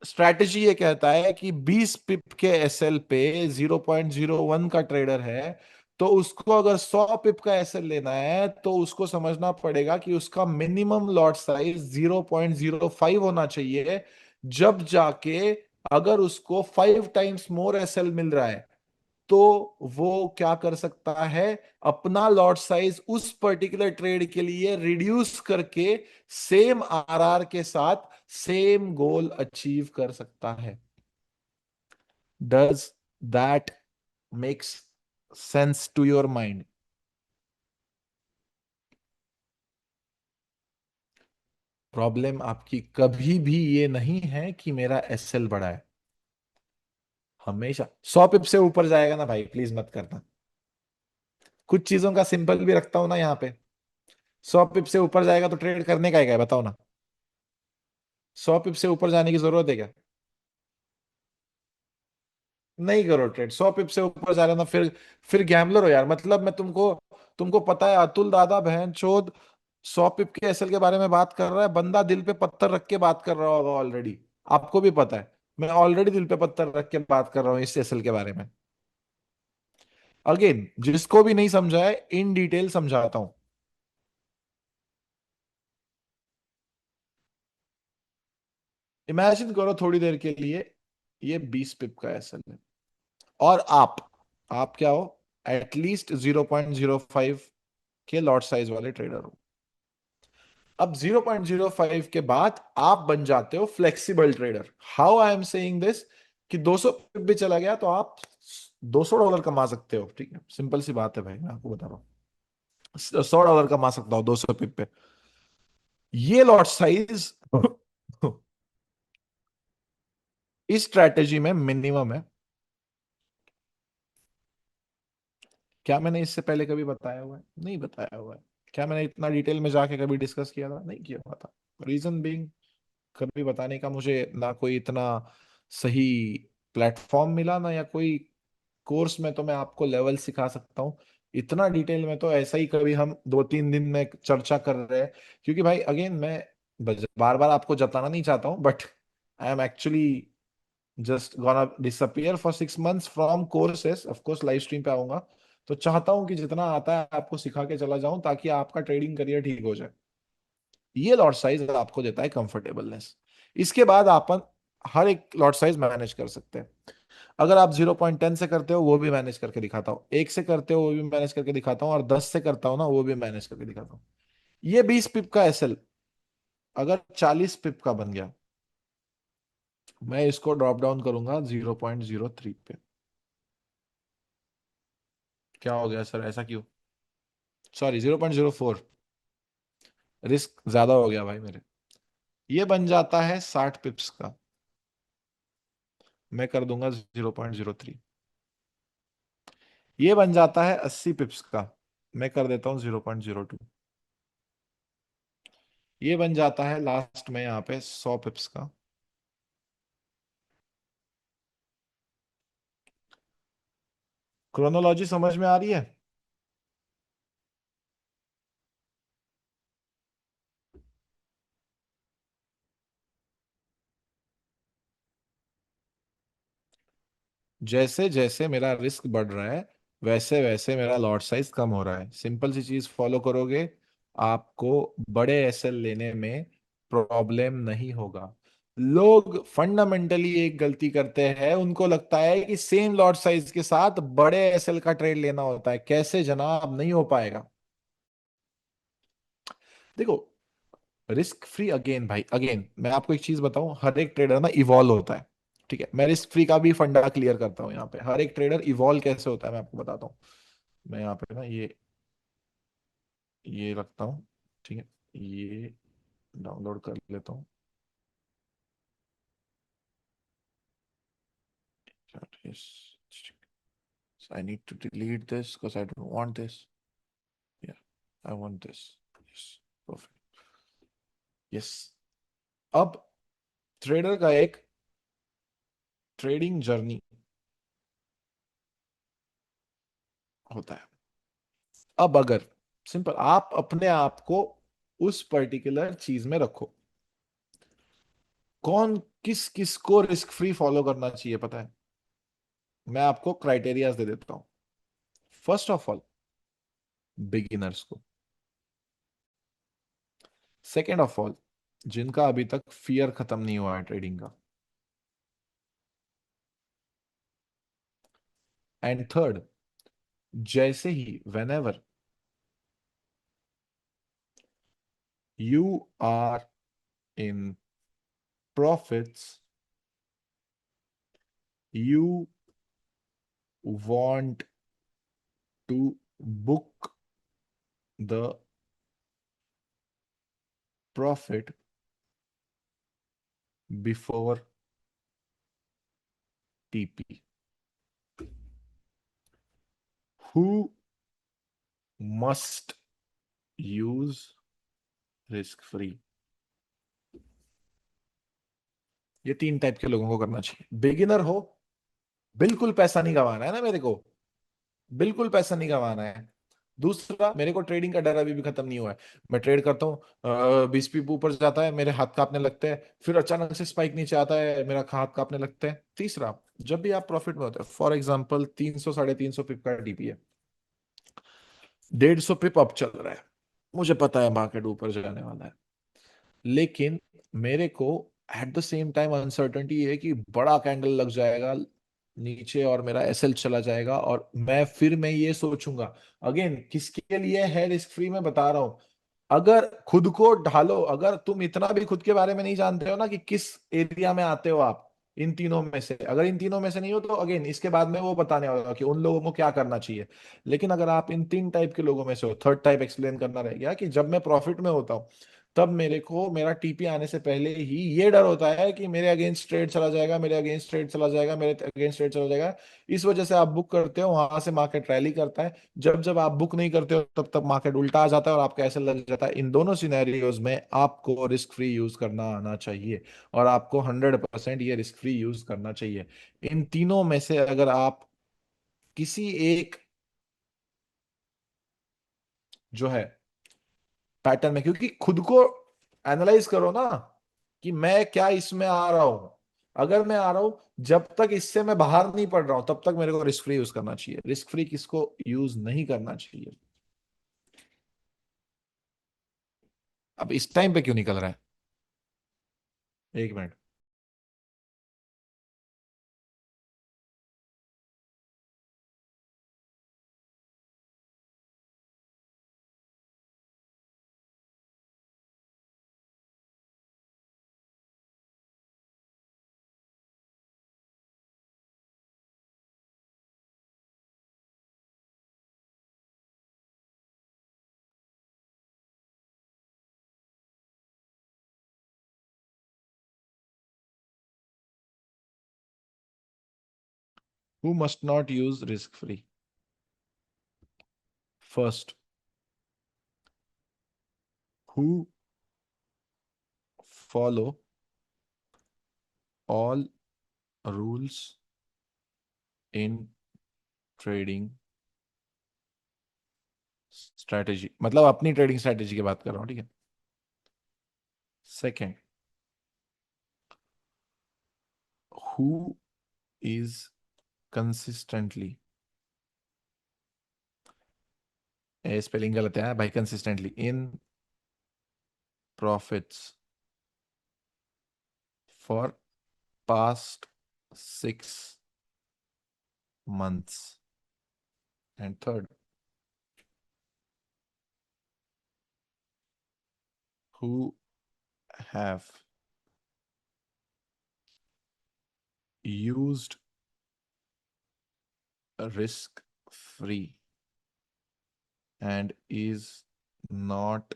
स्ट्रैटेजी ये कहता है कि 20 पिप के एसएल पे 0.01 का ट्रेडर है, तो उसको अगर 100 पिप का एसएल लेना है तो उसको समझना पड़ेगा कि उसका मिनिमम लॉट साइज 0.05 होना चाहिए। जब जाके अगर उसको 5 टाइम्स मोर एसएल मिल रहा है, तो वो क्या कर सकता है, अपना लॉट साइज उस पर्टिकुलर ट्रेड के लिए रिड्यूस करके सेम आरआर के साथ सेम गोल अचीव कर सकता है। Does that makes sense to your mind? Problem आपकी कभी भी ये नहीं है कि मेरा एसएल बड़ा है। हमेशा 100 पिप से ऊपर जाएगा ना भाई, प्लीज मत करना। कुछ चीजों का सिंपल भी रखता हूं ना यहाँ पे। 100 पिप से ऊपर जाएगा तो ट्रेड करने का है क्या, बताओ ना। 100 पिप से ऊपर जाने की जरूरत है क्या? नहीं करो ट्रेड। 100 पिप से ऊपर जा रहे हो ना, फिर गैम्बलर हो यार। मतलब मैं तुमको, तुमको पता है अतुल दादा बहन चोद 100 पिप के एसएल के बारे में बात कर रहा है, बंदा दिल पे पत्थर रख के बात कर रहा होगा ऑलरेडी। आपको भी पता है मैं ऑलरेडी दिल पे पत्थर रख के बात कर रहा हूँ इस एसएल के बारे में। अगेन, जिसको भी नहीं समझा है इन डिटेल समझाता हूं। इमेजिन करो थोड़ी देर के लिए, ये 20 पिप का एसएल है, और आप क्या हो, एटलीस्ट 0.05 के लॉट साइज वाले ट्रेडर हो। अब 0.05 के बाद आप बन जाते हो flexible trader. How I am saying this, कि 200 पिप भी चला गया तो आप $200 कमा सकते हो। ठीक है, सिंपल सी बात है भाई, मैं आपको बता रहा हूँ। $100 कमा सकता हूँ 200 पिप पे। ये लॉट साइज इस स्ट्रैटेजी में मिनिमम है। क्या मैंने इससे पहले कभी बताया हुआ है? नहीं बताया हुआ है। क्या मैंने इतना डिटेल में जाके कभी डिस्कस किया था? नहीं किया हुआ था। रीजन बीइंग, कभी बताने का मुझे ना कोई इतना सही प्लेटफॉर्म मिला, ना या कोई कोर्स में तो मैं आपको लेवल सिखा सकता हूँ इतना डिटेल में। तो ऐसा ही कभी हम 2-3 दिन में चर्चा कर रहे हैं। क्योंकि भाई अगेन, मैं बार बार आपको जताना नहीं चाहता हूँ, but I am actually just gonna disappear for 6 months from courses. Of course live stream पे आऊंगा, तो चाहता हूँ कि जितना आता है आपको सिखा के चला जाऊं, ताकि आपका ट्रेडिंग करियर ठीक हो जाए। ये लॉट साइज आपको देता है कंफर्टेबलनेस। इसके बाद अपन हर एक लॉट साइज मैनेज कर सकते हैं। अगर आप 0.10 से करते हो वो भी मैनेज करके दिखाता हूँ, 1 से करते हो वो भी मैनेज करके दिखाता हूँ, और 10 से करता हूँ ना वो भी मैनेज करके दिखाता हूँ। ये 20 पिप का एसएल अगर 40 पिप का बन गया, मैं इसको ड्रॉप डाउन करूंगा 0.03 पे। क्या हो गया सर, ऐसा क्यों? सॉरी, 0.04। रिस्क ज्यादा हो गया भाई मेरे। ये बन जाता है 60 पिप्स का, मैं कर दूंगा 0.03। ये बन जाता है 80 पिप्स का, मैं कर देता हूं 0.02। ये बन जाता है लास्ट में यहाँ पे 100 पिप्स का। क्रोनोलॉजी समझ में आ रही है? जैसे जैसे मेरा रिस्क बढ़ रहा है, वैसे वैसे मेरा लॉट साइज कम हो रहा है। सिंपल सी चीज फॉलो करोगे, आपको बड़े एसएल लेने में प्रॉब्लम नहीं होगा। लोग फंडामेंटली एक गलती करते हैं, उनको लगता है कि सेम लॉट साइज के साथ बड़े एसएल का ट्रेड लेना होता है। कैसे जनाब, नहीं हो पाएगा। देखो, रिस्क फ्री, अगेन भाई अगेन मैं आपको एक चीज बताऊं, हर एक ट्रेडर ना इवॉल्व होता है। ठीक है, मैं रिस्क फ्री का भी फंडा क्लियर करता हूं यहाँ पे। हर एक ट्रेडर इवॉल्व कैसे होता है मैं आपको बताता हूँ। मैं यहाँ पे ना ये रखता हूँ। ठीक है, ये डाउनलोड कर लेता हूँ। So I need to delete this because I don't want this. Yeah, I want this. Yes, perfect. Yes. अब ट्रेडर का एक ट्रेडिंग जर्नी होता है। अब अगर सिंपल आप अपने आप को उस पर्टिकुलर चीज में रखो, कौन किस किस को रिस्क फ्री फॉलो करना चाहिए पता है? मैं आपको क्राइटेरियाज दे देता हूं। फर्स्ट ऑफ ऑल, बिगिनर्स को। सेकेंड ऑफ ऑल, जिनका अभी तक फियर खत्म नहीं हुआ है ट्रेडिंग का। एंड थर्ड, जैसे ही whenever you are in profits, you want to book the profit before TP. Who must use risk free. ये तीन टाइप के लोगों को करना चाहिए। बिगिनर हो, बिल्कुल पैसा नहीं गंवाना है ना मेरे को, बिल्कुल पैसा नहीं गंवाना है। दूसरा, मेरे को ट्रेडिंग का डर अभी भी खत्म नहीं हुआ है। मैं ट्रेड करता हूँ, 20 पीप ऊपर जाता है, मेरे हाथ कांपने लगते हैं, फिर अचानक से स्पाइक नीचे आता है, मेरा हाथ कांपने लगता है। तीसरा, जब भी आप प्रॉफिट में होते हैं, फॉर एग्जांपल 300 350 पिप का डीपी है, 150 पिप अप चल रहा है, मुझे पता है मार्केट ऊपर जाने वाला है, लेकिन मेरे को at the same time uncertainty है कि बड़ा कैंडल लग जाएगा नीचे और मेरा एसएल चला जाएगा, और मैं ये सोचूंगा। अगेन, किसके लिए है रिस्क फ्री, मैं बता रहा हूं। अगर खुद को ढालो, अगर तुम इतना भी खुद के बारे में नहीं जानते हो ना कि किस एरिया में आते हो आप, इन तीनों में से, अगर इन तीनों में से नहीं हो तो अगेन इसके बाद में वो बताने वाला हूं कि उन लोगों को क्या करना चाहिए। लेकिन अगर आप इन तीन टाइप के लोगों में से हो, थर्ड टाइप एक्सप्लेन करना रह गया कि जब मैं प्रॉफिट में होता हूं, तब मेरे को मेरा टीपी आने से पहले ही ये डर होता है कि मेरे अगेंस्ट ट्रेड चला जाएगा, मेरे अगेंस्ट ट्रेड चला जाएगा, मेरे अगेंस्ट ट्रेड चला जाएगा। इस वजह से आप बुक करते हो, वहां से मार्केट रैली करता है। जब जब आप बुक नहीं करते हो, तब तब मार्केट उल्टा आ जाता है और आपका ऐसे लग जाता है। इन दोनों सिनेरियोज में आपको रिस्क फ्री यूज करना आना चाहिए, और आपको 100% ये रिस्क फ्री यूज करना चाहिए। इन तीनों में से अगर आप किसी एक जो है पैटर्न में, क्योंकि खुद को एनालाइज करो ना कि मैं क्या इसमें आ रहा हूं। अगर मैं आ रहा हूं, जब तक इससे मैं बाहर नहीं पड़ रहा हूं, तब तक मेरे को रिस्क फ्री यूज करना चाहिए। रिस्क फ्री किसको यूज नहीं करना चाहिए। अब इस टाइम पे क्यों निकल रहा है, एक minute. Who must not use risk free? First, who follow all rules in trading strategy, मतलब अपनी ट्रेडिंग स्ट्रेटेजी की बात कर रहा हूं, ठीक है। Second, who is consistently, spelling गलत है भाई, consistently in profits for past 6 months। And third, who have used risk free and is not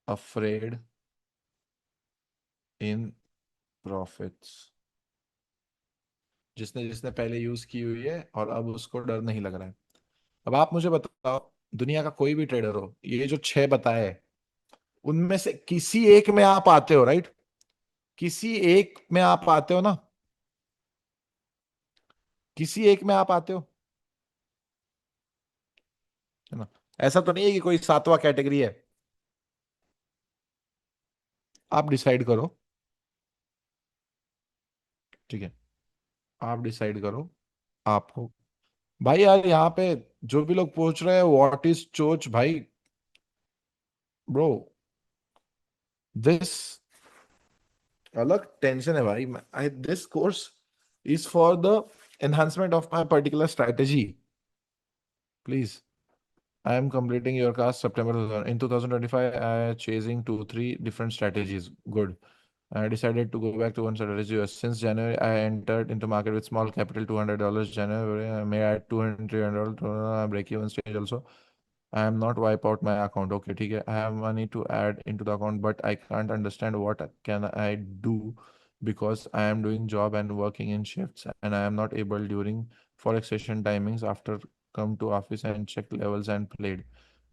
afraid in profits। जिसने जिसने पहले यूज की हुई है और अब उसको डर नहीं लग रहा है। अब आप मुझे बताओ, दुनिया का कोई भी ट्रेडर हो, ये जो छह बताए हैं, उनमें से किसी एक में आप आते हो, राइट? किसी एक में आप आते हो ना, किसी एक में आप आते हो, है ना? ऐसा तो नहीं है कि कोई सातवां कैटेगरी है। आप डिसाइड करो, ठीक है, आप डिसाइड करो आपको। भाई यार, यहाँ पे जो भी लोग पूछ रहे हैं व्हाट इज चोच, भाई ब्रो, दिस अलग टेंशन है भाई। I this course is for the enhancement of my particular strategy, please. I am completing your class September 2000. In 2025. I chasing 2 3 different strategies. Good. I decided to go back to one strategy. Since January, I entered into market with small capital, $200. January, I may add 200 $300 to break even stage also. I am not wipe out my account. Okay, ठीक है. I have money to add into the account, but I can't understand what can I do because I am doing job and working in shifts and I am not able during forex session timings after come to office and check levels and played.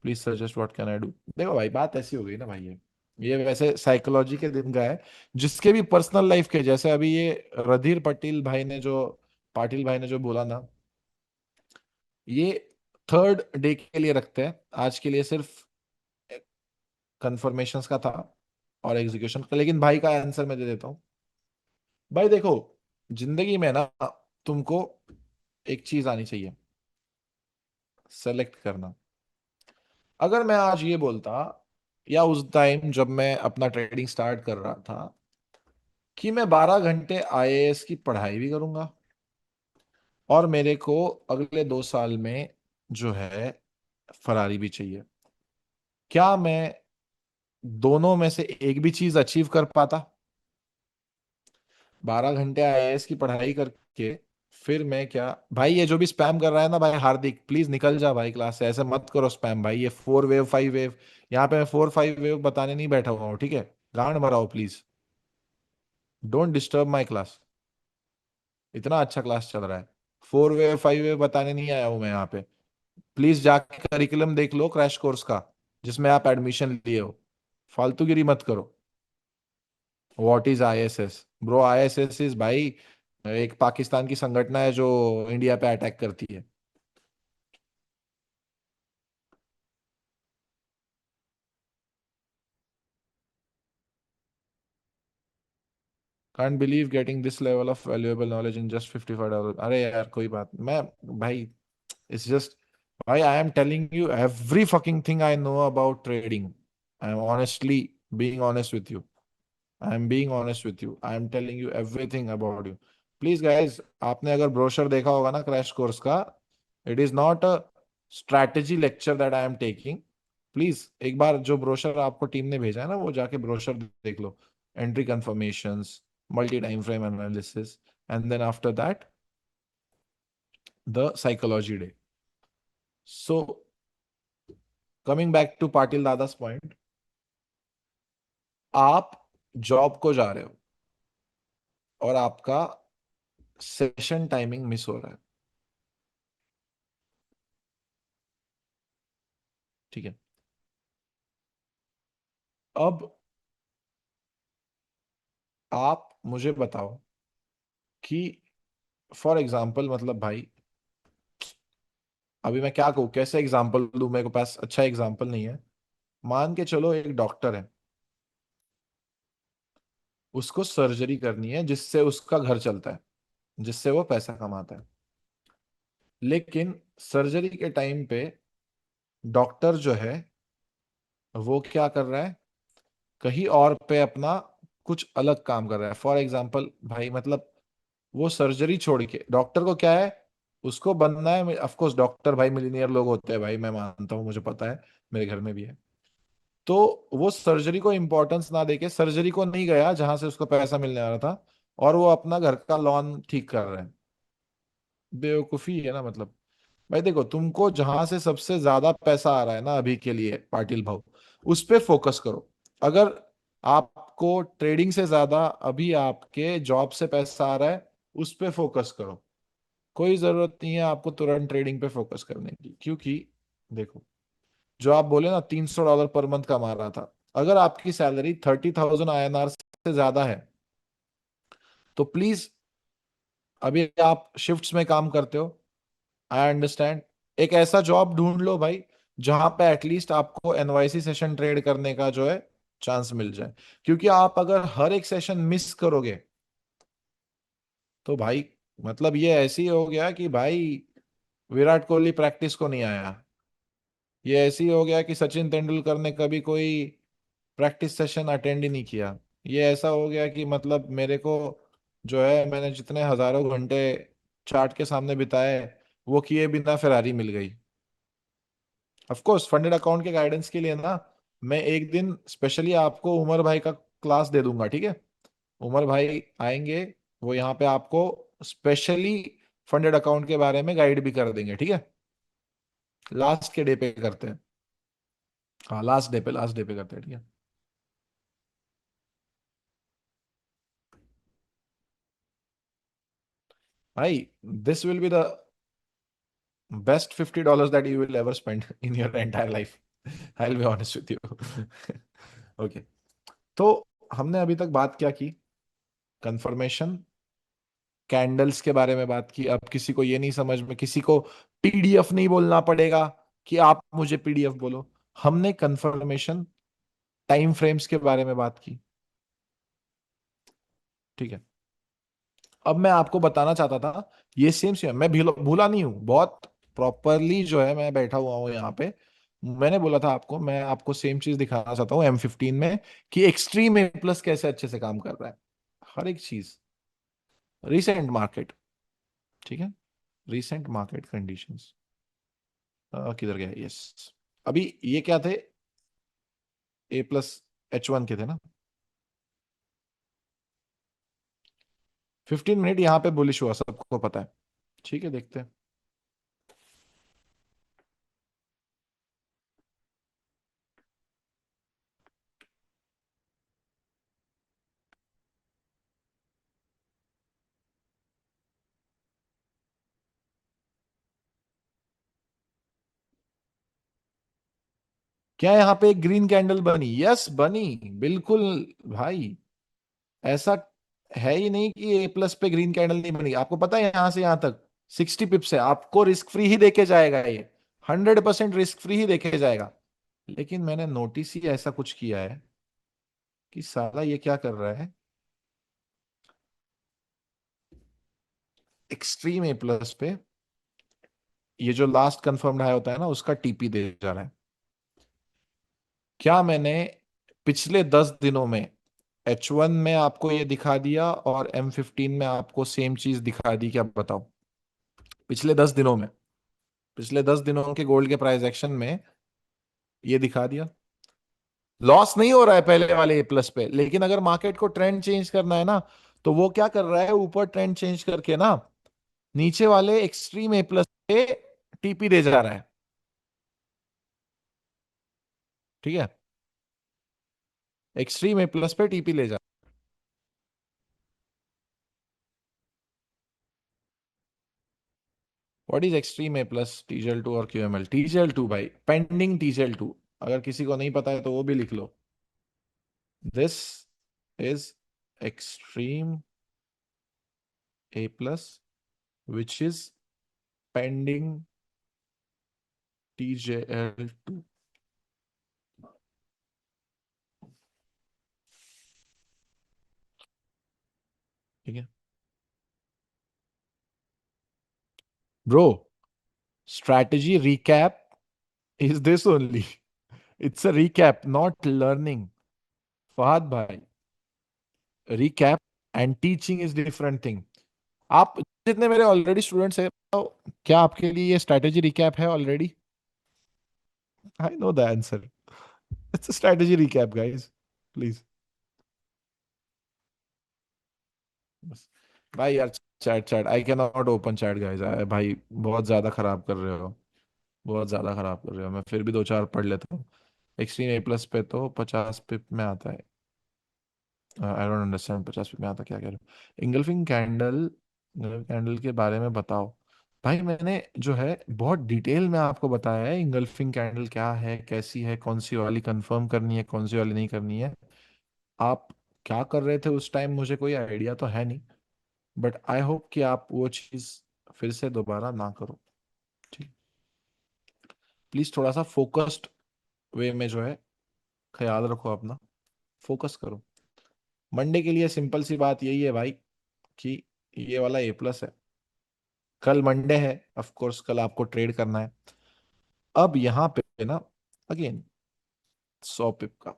Please suggest what can I do. देखो भाई, बात ऐसी हो गई ना भाई, ये वैसे साइकोलॉजी के दिन का है, जिसके भी पर्सनल लाइफ के, जैसे अभी ये रणधीर पाटिल भाई ने जो बोला ना, ये थर्ड डे के लिए रखते हैं, आज के लिए सिर्फ कंफर्मेशंस का था और एग्जीक्यूशन का। लेकिन भाई का आंसर मैं दे देता हूँ। भाई देखो, जिंदगी में ना तुमको एक चीज आनी चाहिए, सेलेक्ट करना। अगर मैं आज ये बोलता, या उस टाइम जब मैं अपना ट्रेडिंग स्टार्ट कर रहा था, कि मैं 12 घंटे आईएएस की पढ़ाई भी करूंगा और मेरे को अगले 2 साल में जो है फरारी भी चाहिए, क्या मैं दोनों में से एक भी चीज अचीव कर पाता? 12 घंटे आईएएस की पढ़ाई करके फिर मैं क्या? भाई ये जो भी स्पैम कर रहा है ना भाई, हार्दिक प्लीज निकल जा भाई क्लास से, ऐसे मत करो स्पैम भाई। ये 4 वेव 5 वेव, यहाँ पे मैं 4 5 वेव बताने नहीं बैठा हुआ हूँ, ठीक है? गांड मराओ please, don't disturb my class. इतना अच्छा क्लास चल रहा है, 4 वेव 5 वेव बताने नहीं आया हूं मैं यहाँ पे। प्लीज जाके करिकुलम देख लो क्रैश कोर्स का, जिसमें आप एडमिशन लिए हो। फालतूगिरी मत करो। What is ISS bro? ISS is भाई एक पाकिस्तान की संगठन है जो इंडिया पे अटैक करती है। Can't believe getting this level of valuable knowledge in just $55। अरे यार कोई बात मैं, भाई इट्स जस्ट, भाई आई am telling you every fucking thing I know about trading. I am honestly being honest with you. I am being honest with you, I am telling you everything about you. Please guys, आपने अगर brochure देखा होगा ना crash course का, it is not a strategy lecture that I am taking. Please एक बार जो brochure आपको team ने भेजा है ना, वो जाके ब्रोशर देख लो। Entry confirmations, multi time frame analysis, and then after that the psychology day. So coming back to Patil Dada's point, आप जॉब को जा रहे हो और आपका सेशन टाइमिंग मिस हो रहा है, ठीक है? अब आप मुझे बताओ कि फॉर एग्जाम्पल, मतलब भाई अभी मैं क्या कहूँ, कैसे एग्जाम्पल दूं, मेरे को पास अच्छा एग्जाम्पल नहीं है। मान के चलो एक डॉक्टर है, उसको सर्जरी करनी है जिससे उसका घर चलता है, जिससे वो पैसा कमाता है। लेकिन सर्जरी के टाइम पे डॉक्टर जो है वो क्या कर रहा है, कहीं और पे अपना कुछ अलग काम कर रहा है। फॉर एग्जाम्पल भाई, मतलब वो सर्जरी छोड़ के, डॉक्टर को क्या है, उसको बनना है। ऑफ कोर्स डॉक्टर भाई मिलीनियर लोग होते हैं भाई, मैं मानता हूँ, मुझे पता है, मेरे घर में भी है। तो वो सर्जरी को इंपॉर्टेंस ना देके सर्जरी को नहीं गया जहां से उसको पैसा मिलने वाला था, और वो अपना घर का लॉन ठीक कर रहे हैं। बेवकूफी है ना मतलब। भाई देखो, तुमको जहां से सबसे ज्यादा पैसा आ रहा है ना अभी के लिए पाटिल भाव, उस पे फोकस करो। अगर आपको ट्रेडिंग से ज्यादा अभी आपके जॉब से पैसा आ रहा है, उस पे फोकस करो। कोई जरूरत नहीं है आपको तुरंत ट्रेडिंग पे फोकस करने की, क्योंकि देखो, जो आप बोले ना $300 पर मंथ कमा रहा था, अगर आपकी सैलरी 30,000 INR से ज्यादा है, तो प्लीज, अभी आप शिफ्ट्स में काम करते हो, आई अंडरस्टैंड, एक ऐसा जॉब ढूंढ लो भाई जहां पे एटलीस्ट आपको एनवाईसी सेशन ट्रेड करने का जो है चांस मिल जाए। क्योंकि आप अगर हर एक सेशन मिस करोगे, तो भाई मतलब ये ऐसे ही हो गया कि भाई विराट कोहली प्रैक्टिस को नहीं आया। ये ऐसे ही हो गया कि सचिन तेंदुलकर ने कभी कोई प्रैक्टिस सेशन अटेंड ही नहीं किया। ये ऐसा हो गया कि मतलब मेरे को जो है, मैंने जितने हजारों घंटे चार्ट के सामने बिताए, वो किए बिना फेरारी मिल गई। ऑफ कोर्स फंडेड अकाउंट के गाइडेंस के लिए ना, मैं एक दिन स्पेशली आपको उमर भाई का क्लास दे दूंगा, ठीक है? उमर भाई आएंगे, वो यहाँ पे आपको स्पेशली फंडेड अकाउंट के बारे में गाइड भी कर देंगे, ठीक है? लास्ट के डे पे करते हैं। हाँ, लास्ट डे पे करते हैं, ठीक है? भाई this will be the best $50 that you will ever spend in your entire life. I will be honest with you. Okay, तो हमने अभी तक बात क्या की? कंफर्मेशन, कैंडल्स के बारे में बात की। अब किसी को ये नहीं समझ में, किसी को पीडीएफ नहीं बोलना पड़ेगा कि आप मुझे पीडीएफ बोलो। हमने कंफर्मेशन, टाइम फ्रेम्स के बारे में बात की। ठीक है, अब मैं आपको बताना चाहता था, ये सेम सेम मैं भूला नहीं हूं, बहुत प्रॉपरली जो है मैं बैठा हुआ हूँ यहाँ पे। मैंने बोला था आपको, मैं आपको सेम चीज दिखाना चाहता हूँ M15 में, कि एक्सट्रीम ए प्लस कैसे अच्छे से काम कर रहा है, हर एक चीज। रिसेंट मार्केट, ठीक है, रिसेंट मार्केट कंडीशंस, किधर गया? यस, अभी ये क्या थे? A+H1 के थे ना? 15 मिनट यहाँ पे बुलिश हुआ, सबको पता है। ठीक है, देखते हैं। क्या यहाँ पे एक ग्रीन कैंडल बनी? यस बनी, बिल्कुल भाई। ऐसा है ही नहीं कि A+ पे ग्रीन कैंडल नहीं बनी। आपको पता है यहां से यहां तक 60 पिप्स है, आपको रिस्क फ्री ही देके जाएगा ये, 100% रिस्क फ्री ही देके जाएगा। लेकिन मैंने नोटिस ही ऐसा कुछ किया है कि साला ये क्या कर रहा है, एक्सट्रीम A+ पे ये जो लास्ट कंफर्म्ड हाई होता है ना, उसका टीपी दे जा रहा है। क्या मैंने पिछले 10 दिनों में H1 में आपको ये दिखा दिया और M15 में आपको सेम चीज दिखा दी क्या? बताओ। पिछले 10 दिनों में, पिछले 10 दिनों के गोल्ड के प्राइस एक्शन में ये दिखा दिया। लॉस नहीं हो रहा है पहले वाले A+ पे, लेकिन अगर मार्केट को ट्रेंड चेंज करना है ना, तो वो क्या कर रहा है, ऊपर ट्रेंड चेंज करके ना नीचे वाले एक्सट्रीम A+ पे टीपी दे जा रहा है। ठीक है, एक्सट्रीम A+ पे टीपी ले जा। What is extreme A+, TGL2 और QML? TGL2 भाई, पेंडिंग TGL2। अगर किसी को नहीं पता है तो वो भी लिख लो। This is extreme A+, which is pending TJL2। ठीक है bro, strategy recap is this only. It's a recap, not learning. Fahad भाई, recap and teaching is different thing. आप जितने मेरे ऑलरेडी स्टूडेंट्स हैं, तो क्या आपके लिए ये स्ट्रैटेजी रिकैप है already? I know the answer, it's a strategy recap guys, please. भाई यार, chat chat I can not open chat guys. भाई बहुत ज्यादा खराब कर रहे हो, बहुत ज्यादा खराब कर रहे हो। मैं फिर भी दो चार पढ़ लेता हूँ। एक्सट्रीम A+ पे तो 50 पिप में आता है। आई डोंट अंडरस्टैंड, 50 पिप में आता क्या कह रहे हो? इंगल्फिंग कैंडल, कैंडल के बारे में बताओ। भाई मैंने जो है बहुत डिटेल में आपको बताया है इंगल्फिंग कैंडल क्या है, कैसी है, कौन सी वाली कंफर्म करनी है, कौन सी वाली नहीं करनी है। आप क्या कर रहे थे उस टाइम मुझे कोई आइडिया तो है नहीं, बट आई होप कि आप वो चीज फिर से दोबारा ना करो। ठीक, प्लीज थोड़ा सा फोकस्ड वे में जो है ख्याल रखो अपना, फोकस करो। मंडे के लिए सिंपल सी बात यही है भाई, कि ये वाला A+ है। कल मंडे है, ऑफ कोर्स कल आपको ट्रेड करना है। अब यहाँ पे ना, अगेन 100 पिप का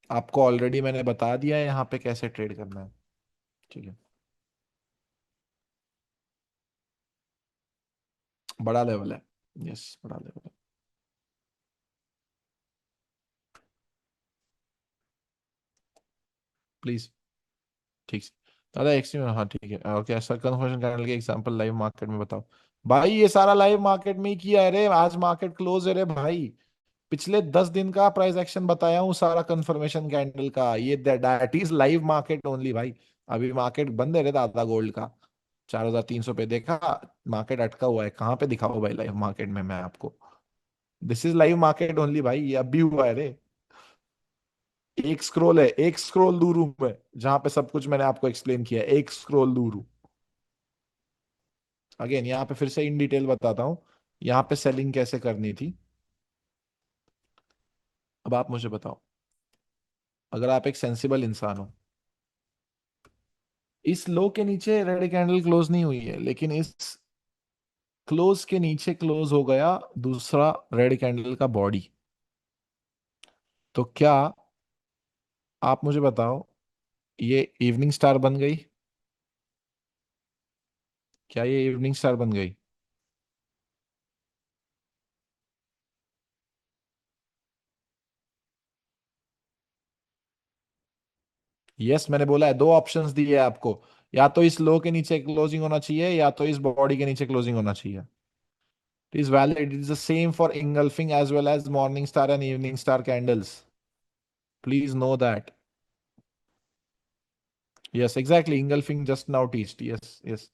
आपको ऑलरेडी मैंने बता दिया है यहाँ पे कैसे ट्रेड करना है। ठीक है, बड़ा लेवल है। यस, बड़ा लेवल है। प्लीज, ठीक से। दादा एक्सट्रीम, हाँ ठीक है, ओके सर। कन्फर्मेशन कैंडल के एग्जांपल लाइव मार्केट में बताओ। भाई ये सारा लाइव मार्केट में ही किया है रे, आज मार्केट क्लोज है रे भाई। पिछले 10 दिन का प्राइस एक्शन बताया हूँ सारा कंफर्मेशन कैंडल का, ये that is live market only भाई। अभी मार्केट बंद है रे दादा गोल्ड का। 4,300 पे देखा, मार्केट अटका हुआ है, कहाँ पे दिखाओ भाई लाइव मार्केट में मैं आपको? This is live market only भाई, ये अब भी हुआ है रे। एक स्क्रॉल है, एक स्क्रॉल दूर हूं मैं, जहां पे सब कुछ मैंने आपको एक्सप्लेन किया है, एक स्क्रॉल दूर हूं। अगेन यहाँ पे फिर से इन डिटेल बताता हूँ, यहाँ पे सेलिंग कैसे करनी थी। अब आप मुझे बताओ, अगर आप एक सेंसिबल इंसान हो, इस लो के नीचे रेड कैंडल क्लोज नहीं हुई है, लेकिन इस क्लोज के नीचे क्लोज हो गया दूसरा रेड कैंडल का बॉडी, तो क्या, आप मुझे बताओ, ये इवनिंग स्टार बन गई? क्या ये इवनिंग स्टार बन गई? यस, मैंने बोला है, दो ऑप्शंस दिए हैं आपको, या तो इस लो के नीचे क्लोजिंग होना चाहिए, या तो इस बॉडी के नीचे क्लोजिंग होना चाहिए। It is valid, it is the same for engulfing as well as morning star and evening star candles, please know that. Yes exactly, engulfing just now teached, yes yes.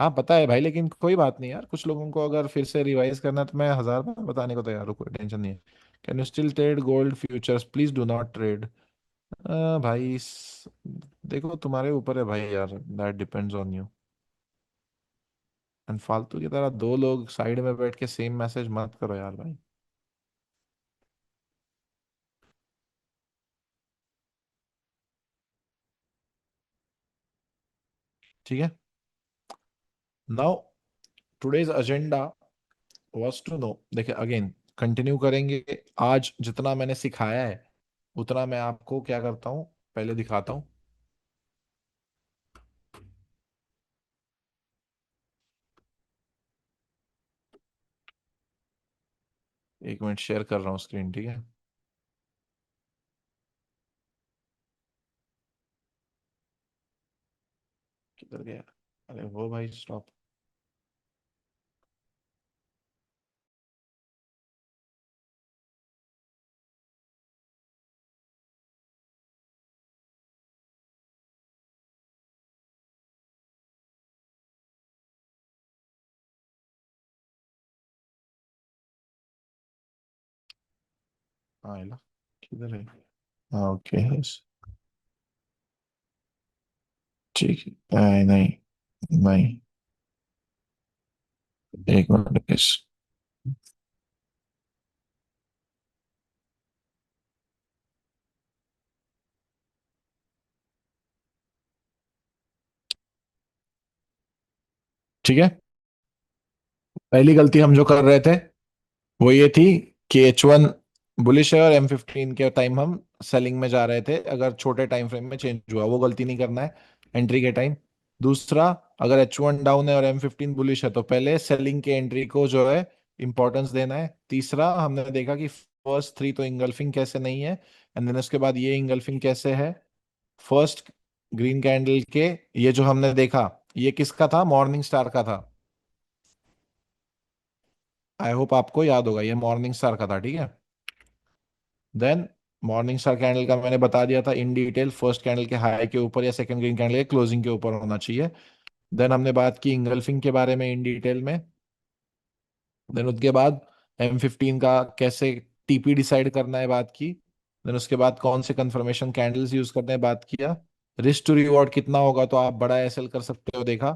हाँ पता है भाई, लेकिन कोई बात नहीं यार, कुछ लोगों को अगर फिर से रिवाइज करना है तो मैं 1,000 बार बताने को तैयार हूँ, कोई टेंशन नहीं है। Can you still trade gold futures? Please do not trade. भाई देखो तुम्हारे ऊपर है भाई यार, that depends on you. And फालतू की तरह दो लोग साइड में बैठ के सेम मैसेज मत करो यार भाई। ठीक है। Now today's agenda was to know, देखिए अगेन कंटिन्यू करेंगे। आज जितना मैंने सिखाया है उतना मैं आपको क्या करता हूँ, पहले दिखाता हूँ। 1 मिनट शेयर कर रहा हूँ स्क्रीन, ठीक है? किधर गया? अरे वो भाई स्टॉप। हाँ ये लो, किधर है? हाँ ओके यस। ठीक है, नहीं नहीं नहीं, 1 मिनट यस। ठीक है, पहली गलती हम जो कर रहे थे वो ये थी कि H1 बुलिश है और M15 के टाइम हम सेलिंग में जा रहे थे, अगर छोटे टाइम फ्रेम में चेंज हुआ वो गलती नहीं करना है एंट्री के टाइम। दूसरा, अगर H1 डाउन है और M15 बुलिश है तो पहले सेलिंग के एंट्री को जो है इंपॉर्टेंस देना है। तीसरा, हमने देखा कि फर्स्ट थ्री तो इंगल्फिंग कैसे नहीं है, एंड देन उसके बाद ये इंगल्फिंग कैसे है। फर्स्ट ग्रीन कैंडल के, ये जो हमने देखा, ये किसका था? मॉर्निंग स्टार का था। आई होप आपको याद होगा, ये मॉर्निंग स्टार का था, ठीक है? देन मॉर्निंग स्टार कैंडल का मैंने बता दिया था इन डिटेल, फर्स्ट कैंडल के हाई के ऊपर या सेकंड ग्रीन कैंडल के क्लोजिंग के ऊपर होना चाहिए। देन हमने बात की इंगल्फिंग के बारे में इन डिटेल में। देन उसके बाद M15 का कैसे टीपी डिसाइड करना है बात की। देन उसके बाद कौन से कंफर्मेशन कैंडल्स यूज करने हैं बात किया। रिस्क टू रिवॉर्ड कितना होगा तो आप बड़ा एसएल कर सकते हो, देखा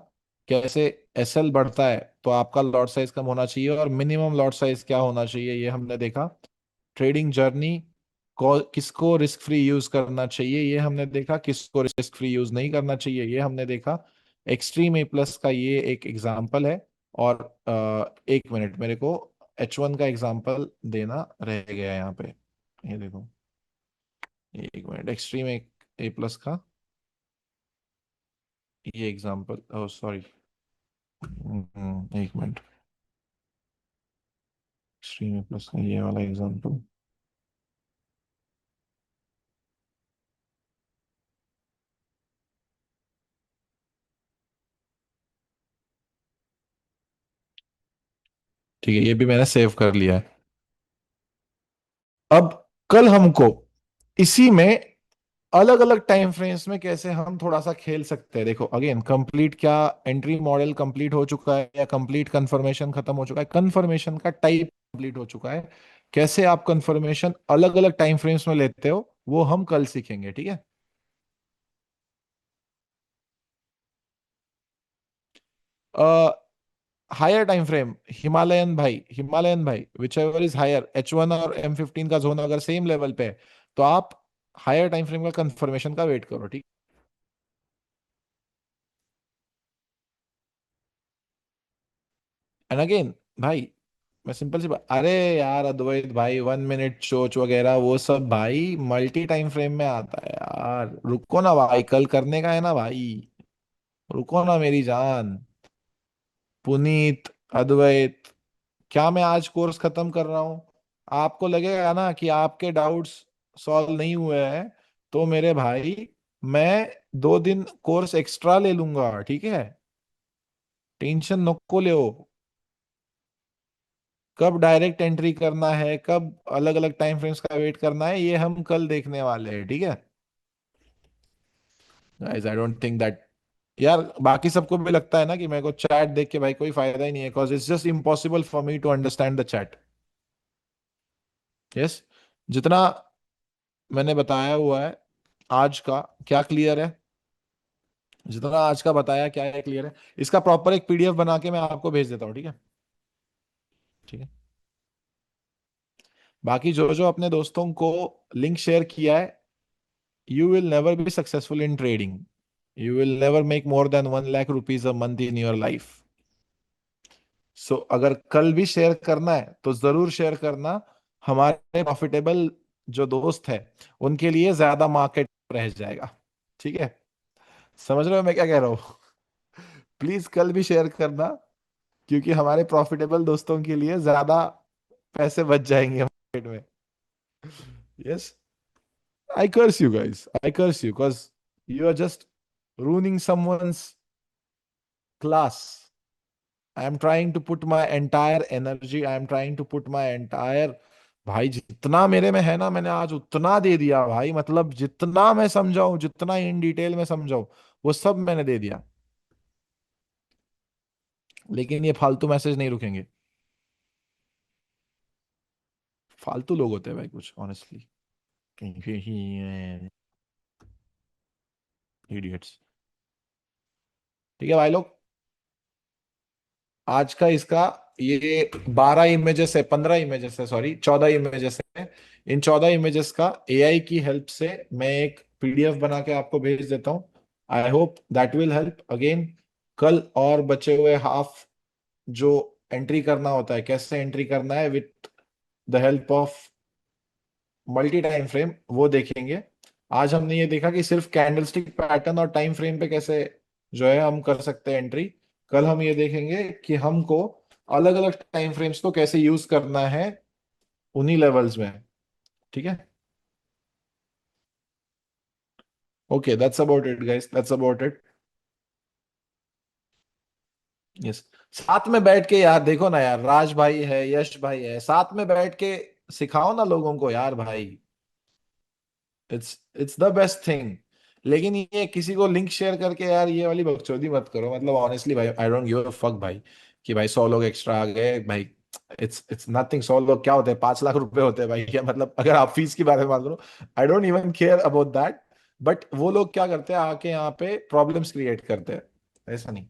कैसे एसएल बढ़ता है तो आपका लॉट साइज कम होना चाहिए और मिनिमम लॉट साइज क्या होना चाहिए, ये हमने देखा। ट्रेडिंग जर्नी को किसको रिस्क फ्री यूज करना चाहिए ये हमने देखा, किसको रिस्क फ्री यूज नहीं करना चाहिए ये हमने देखा। एक्सट्रीम ए प्लस का ये एक एग्जाम्पल है। और 1 मिनट मेरे को H1 का एग्जाम्पल देना रह गया है यहाँ पे, ये देखो। 1 मिनट, एक्सट्रीम ए प्लस का ये example, oh sorry, 1 minute, extreme A plus का ये वाला एग्जाम्पल। ठीक है, ये भी मैंने सेव कर लिया है। अब कल हमको इसी में अलग अलग टाइम फ्रेम्स में कैसे हम थोड़ा सा खेल सकते हैं। देखो अगेन, कंप्लीट क्या, एंट्री मॉडल कंप्लीट हो चुका है या कंप्लीट कंफर्मेशन खत्म हो चुका है, कंफर्मेशन का टाइप कंप्लीट हो चुका है। कैसे आप कंफर्मेशन अलग अलग टाइम फ्रेम्स में लेते हो वो हम कल सीखेंगे, ठीक है। हायर टाइम फ्रेम, हिमालयन भाई which ever is higher, H1 और M15 का जोन अगर सेम लेवल पे है तो आप हायर टाइम फ्रेम का कंफर्मेशन का वेट करो, ठीक। एंड अगेन भाई, मैं सिंपल सी बात, अरे यार अद्वैत भाई, 1 मिनट सोच वगैरह वो सब भाई मल्टी टाइम फ्रेम में आता है यार। रुको ना भाई, कल करने का है ना भाई, रुको ना मेरी जान। पुनीत, अद्वैत, क्या मैं आज कोर्स खत्म कर रहा हूँ, आपको लगेगा ना कि आपके डाउट्स सॉल्व नहीं हुए हैं, तो मेरे भाई मैं 2 दिन कोर्स एक्स्ट्रा ले लूंगा, ठीक है। टेंशन नको ले। कब डायरेक्ट एंट्री करना है, कब अलग अलग टाइम फ्रेम्स का वेट करना है, ये हम कल देखने वाले हैं, ठीक है। Guys I don't think that, यार बाकी सबको भी लगता है ना कि मेरे को चैट देख के भाई कोई फायदा ही नहीं है, because it's just impossible for me to understand the chat. Yes, जितना मैंने बताया हुआ है आज का, क्या क्लियर है? जितना आज का बताया क्या है, क्लियर है? इसका प्रॉपर एक पीडीएफ बना के मैं आपको भेज देता हूँ, ठीक है। ठीक है, बाकी जो जो अपने दोस्तों को लिंक शेयर किया है, you will never be successful in trading. You will never make more than 1 lakh rupees a month in your life. So अगर कल भी शेयर करना है तो जरूर शेयर करना, हमारे प्रॉफिटेबल जो दोस्त है उनके लिए ज्यादा मार्केट रह जाएगा, ठीक है। समझ रहे हो मैं क्या कह रहा हूँ? प्लीज कल भी शेयर करना, क्योंकि हमारे प्रॉफिटेबल दोस्तों के लिए ज्यादा पैसे बच जाएंगे मार्केट में। Yes, I curse you guys, I curse you, because you are just ruining someone's class. I am trying to put my entire energy, I am trying to put my entire, भाई जितना मेरे में है ना मैंने आज उतना दे दिया भाई, मतलब जितना मैं समझाऊं, जितना इन डिटेल में समझाऊं वो सब मैंने दे दिया। लेकिन ये फालतू मैसेज नहीं रुकेंगे। फालतू लोग होते हैं भाई कुछ, ऑनेस्टली, इडियट्स। ठीक है भाई लोग, आज का इसका ये 12 इमेजेस है, 15 इमेजेस है, सॉरी 14 इमेजेस है। इन 14 इमेजेस का एआई की हेल्प से मैं एक पीडीएफ बना के आपको भेज देता हूँ। I hope that will help. Again, कल और बचे हुए हाफ जो एंट्री करना होता है, कैसे एंट्री करना है with the help of multi time frame, वो देखेंगे। आज हमने ये देखा कि सिर्फ कैंडलस्टिक पैटर्न और टाइम फ्रेम पे कैसे जो है हम कर सकते हैं एंट्री। कल हम ये देखेंगे कि हमको अलग अलग टाइम फ्रेम्स को कैसे यूज करना है उन्हीं लेवल्स में, ठीक है। Okay, that's about it guys, that's about it. Yes, साथ में बैठ के यार देखो ना यार, राज भाई है, यश भाई है, साथ में बैठ के सिखाओ ना लोगों को यार भाई। It's the best thing. लेकिन ये किसी को लिंक शेयर करके यार ये वाली बकचोदी मत करो, मतलब ऑनेस्टली भाई I don't give a fuck भाई, कि भाई 100 लोग एक्स्ट्रा आ गए भाई। इट्स नथिंग, 100 लोग क्या होते हैं, 5 लाख रुपए होते हैं भाई, क्या मतलब, अगर आप फीस की बात में बात करो, I don't even care about that. But वो लोग क्या करते हैं, आके यहाँ पे प्रॉब्लम्स क्रिएट करते हैं, ऐसा नहीं।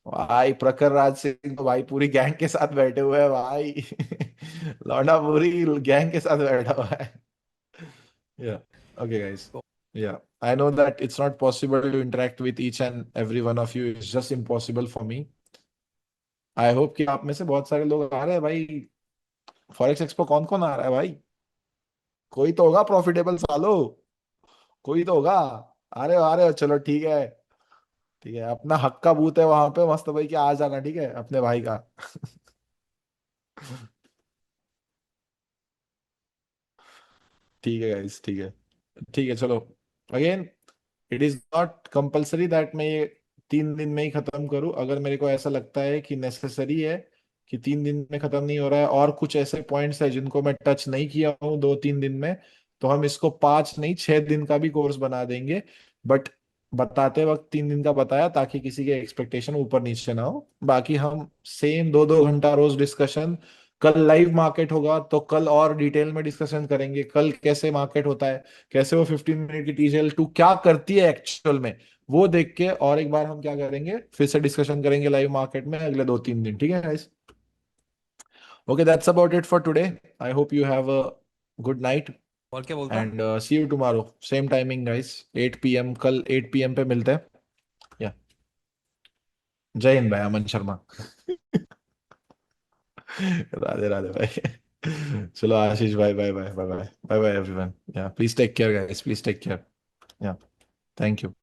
भाई प्रखर राज सिंह तो भाई पूरी गैंग के साथ बैठे हुए हैं भाई। लौंडा पूरी गैंग के साथ बैठा हुआ है। या, okay guys, yeah, I know that it's not possible to interact with each and every one of you, it's just impossible for me. I hope कि आप में से बहुत सारे लोग आ रहे हैं भाई। फॉरेक्स एक्सपो कौन कौन आ रहा है भाई? कोई तो होगा प्रॉफिटेबल सालो, कोई तो होगा। आ रहे हो, चलो ठीक है। ठीक है, अपना हक का बूथ है वहां पे, मस्त भाई, कि आ जाना, ठीक है, अपने भाई का। ठीक है गाइस, ठीक है। ठीक है चलो। Again, it is not compulsory that मैं ये 3 दिन में ही खत्म करूं। अगर मेरे को ऐसा लगता है कि नेसेसरी है कि 3 दिन में खत्म नहीं हो रहा है और कुछ ऐसे पॉइंट्स है जिनको मैं टच नहीं किया हूं 2-3 दिन में, तो हम इसको 5 नहीं 6 दिन का भी कोर्स बना देंगे। बट बताते वक्त 3 दिन का बताया ताकि किसी के एक्सपेक्टेशन ऊपर नीचे ना हो। बाकी हम सेम 2-2 घंटा रोज डिस्कशन। कल लाइव मार्केट होगा तो कल और डिटेल में डिस्कशन करेंगे, कल कैसे मार्केट होता है, कैसे वो 15 मिनट की TCL2 क्या करती है एक्चुअल में, वो देख के और एक बार हम क्या करेंगे, फिर से डिस्कशन करेंगे लाइव मार्केट में अगले 2-3 दिन। ठीक है guys? Okay, that's about it for today. I hope you have a good night और क्या बोलता? And see you tomorrow same timing guys, 8 PM, कल 8 PM पे मिलते हैं। या, जय हिंद भाई अमन शर्मा। राधे राधे भाई। चलो आशीष भाई, bye bye bye bye bye bye everyone. Yeah please take care guys, please take care. Yeah, thank you.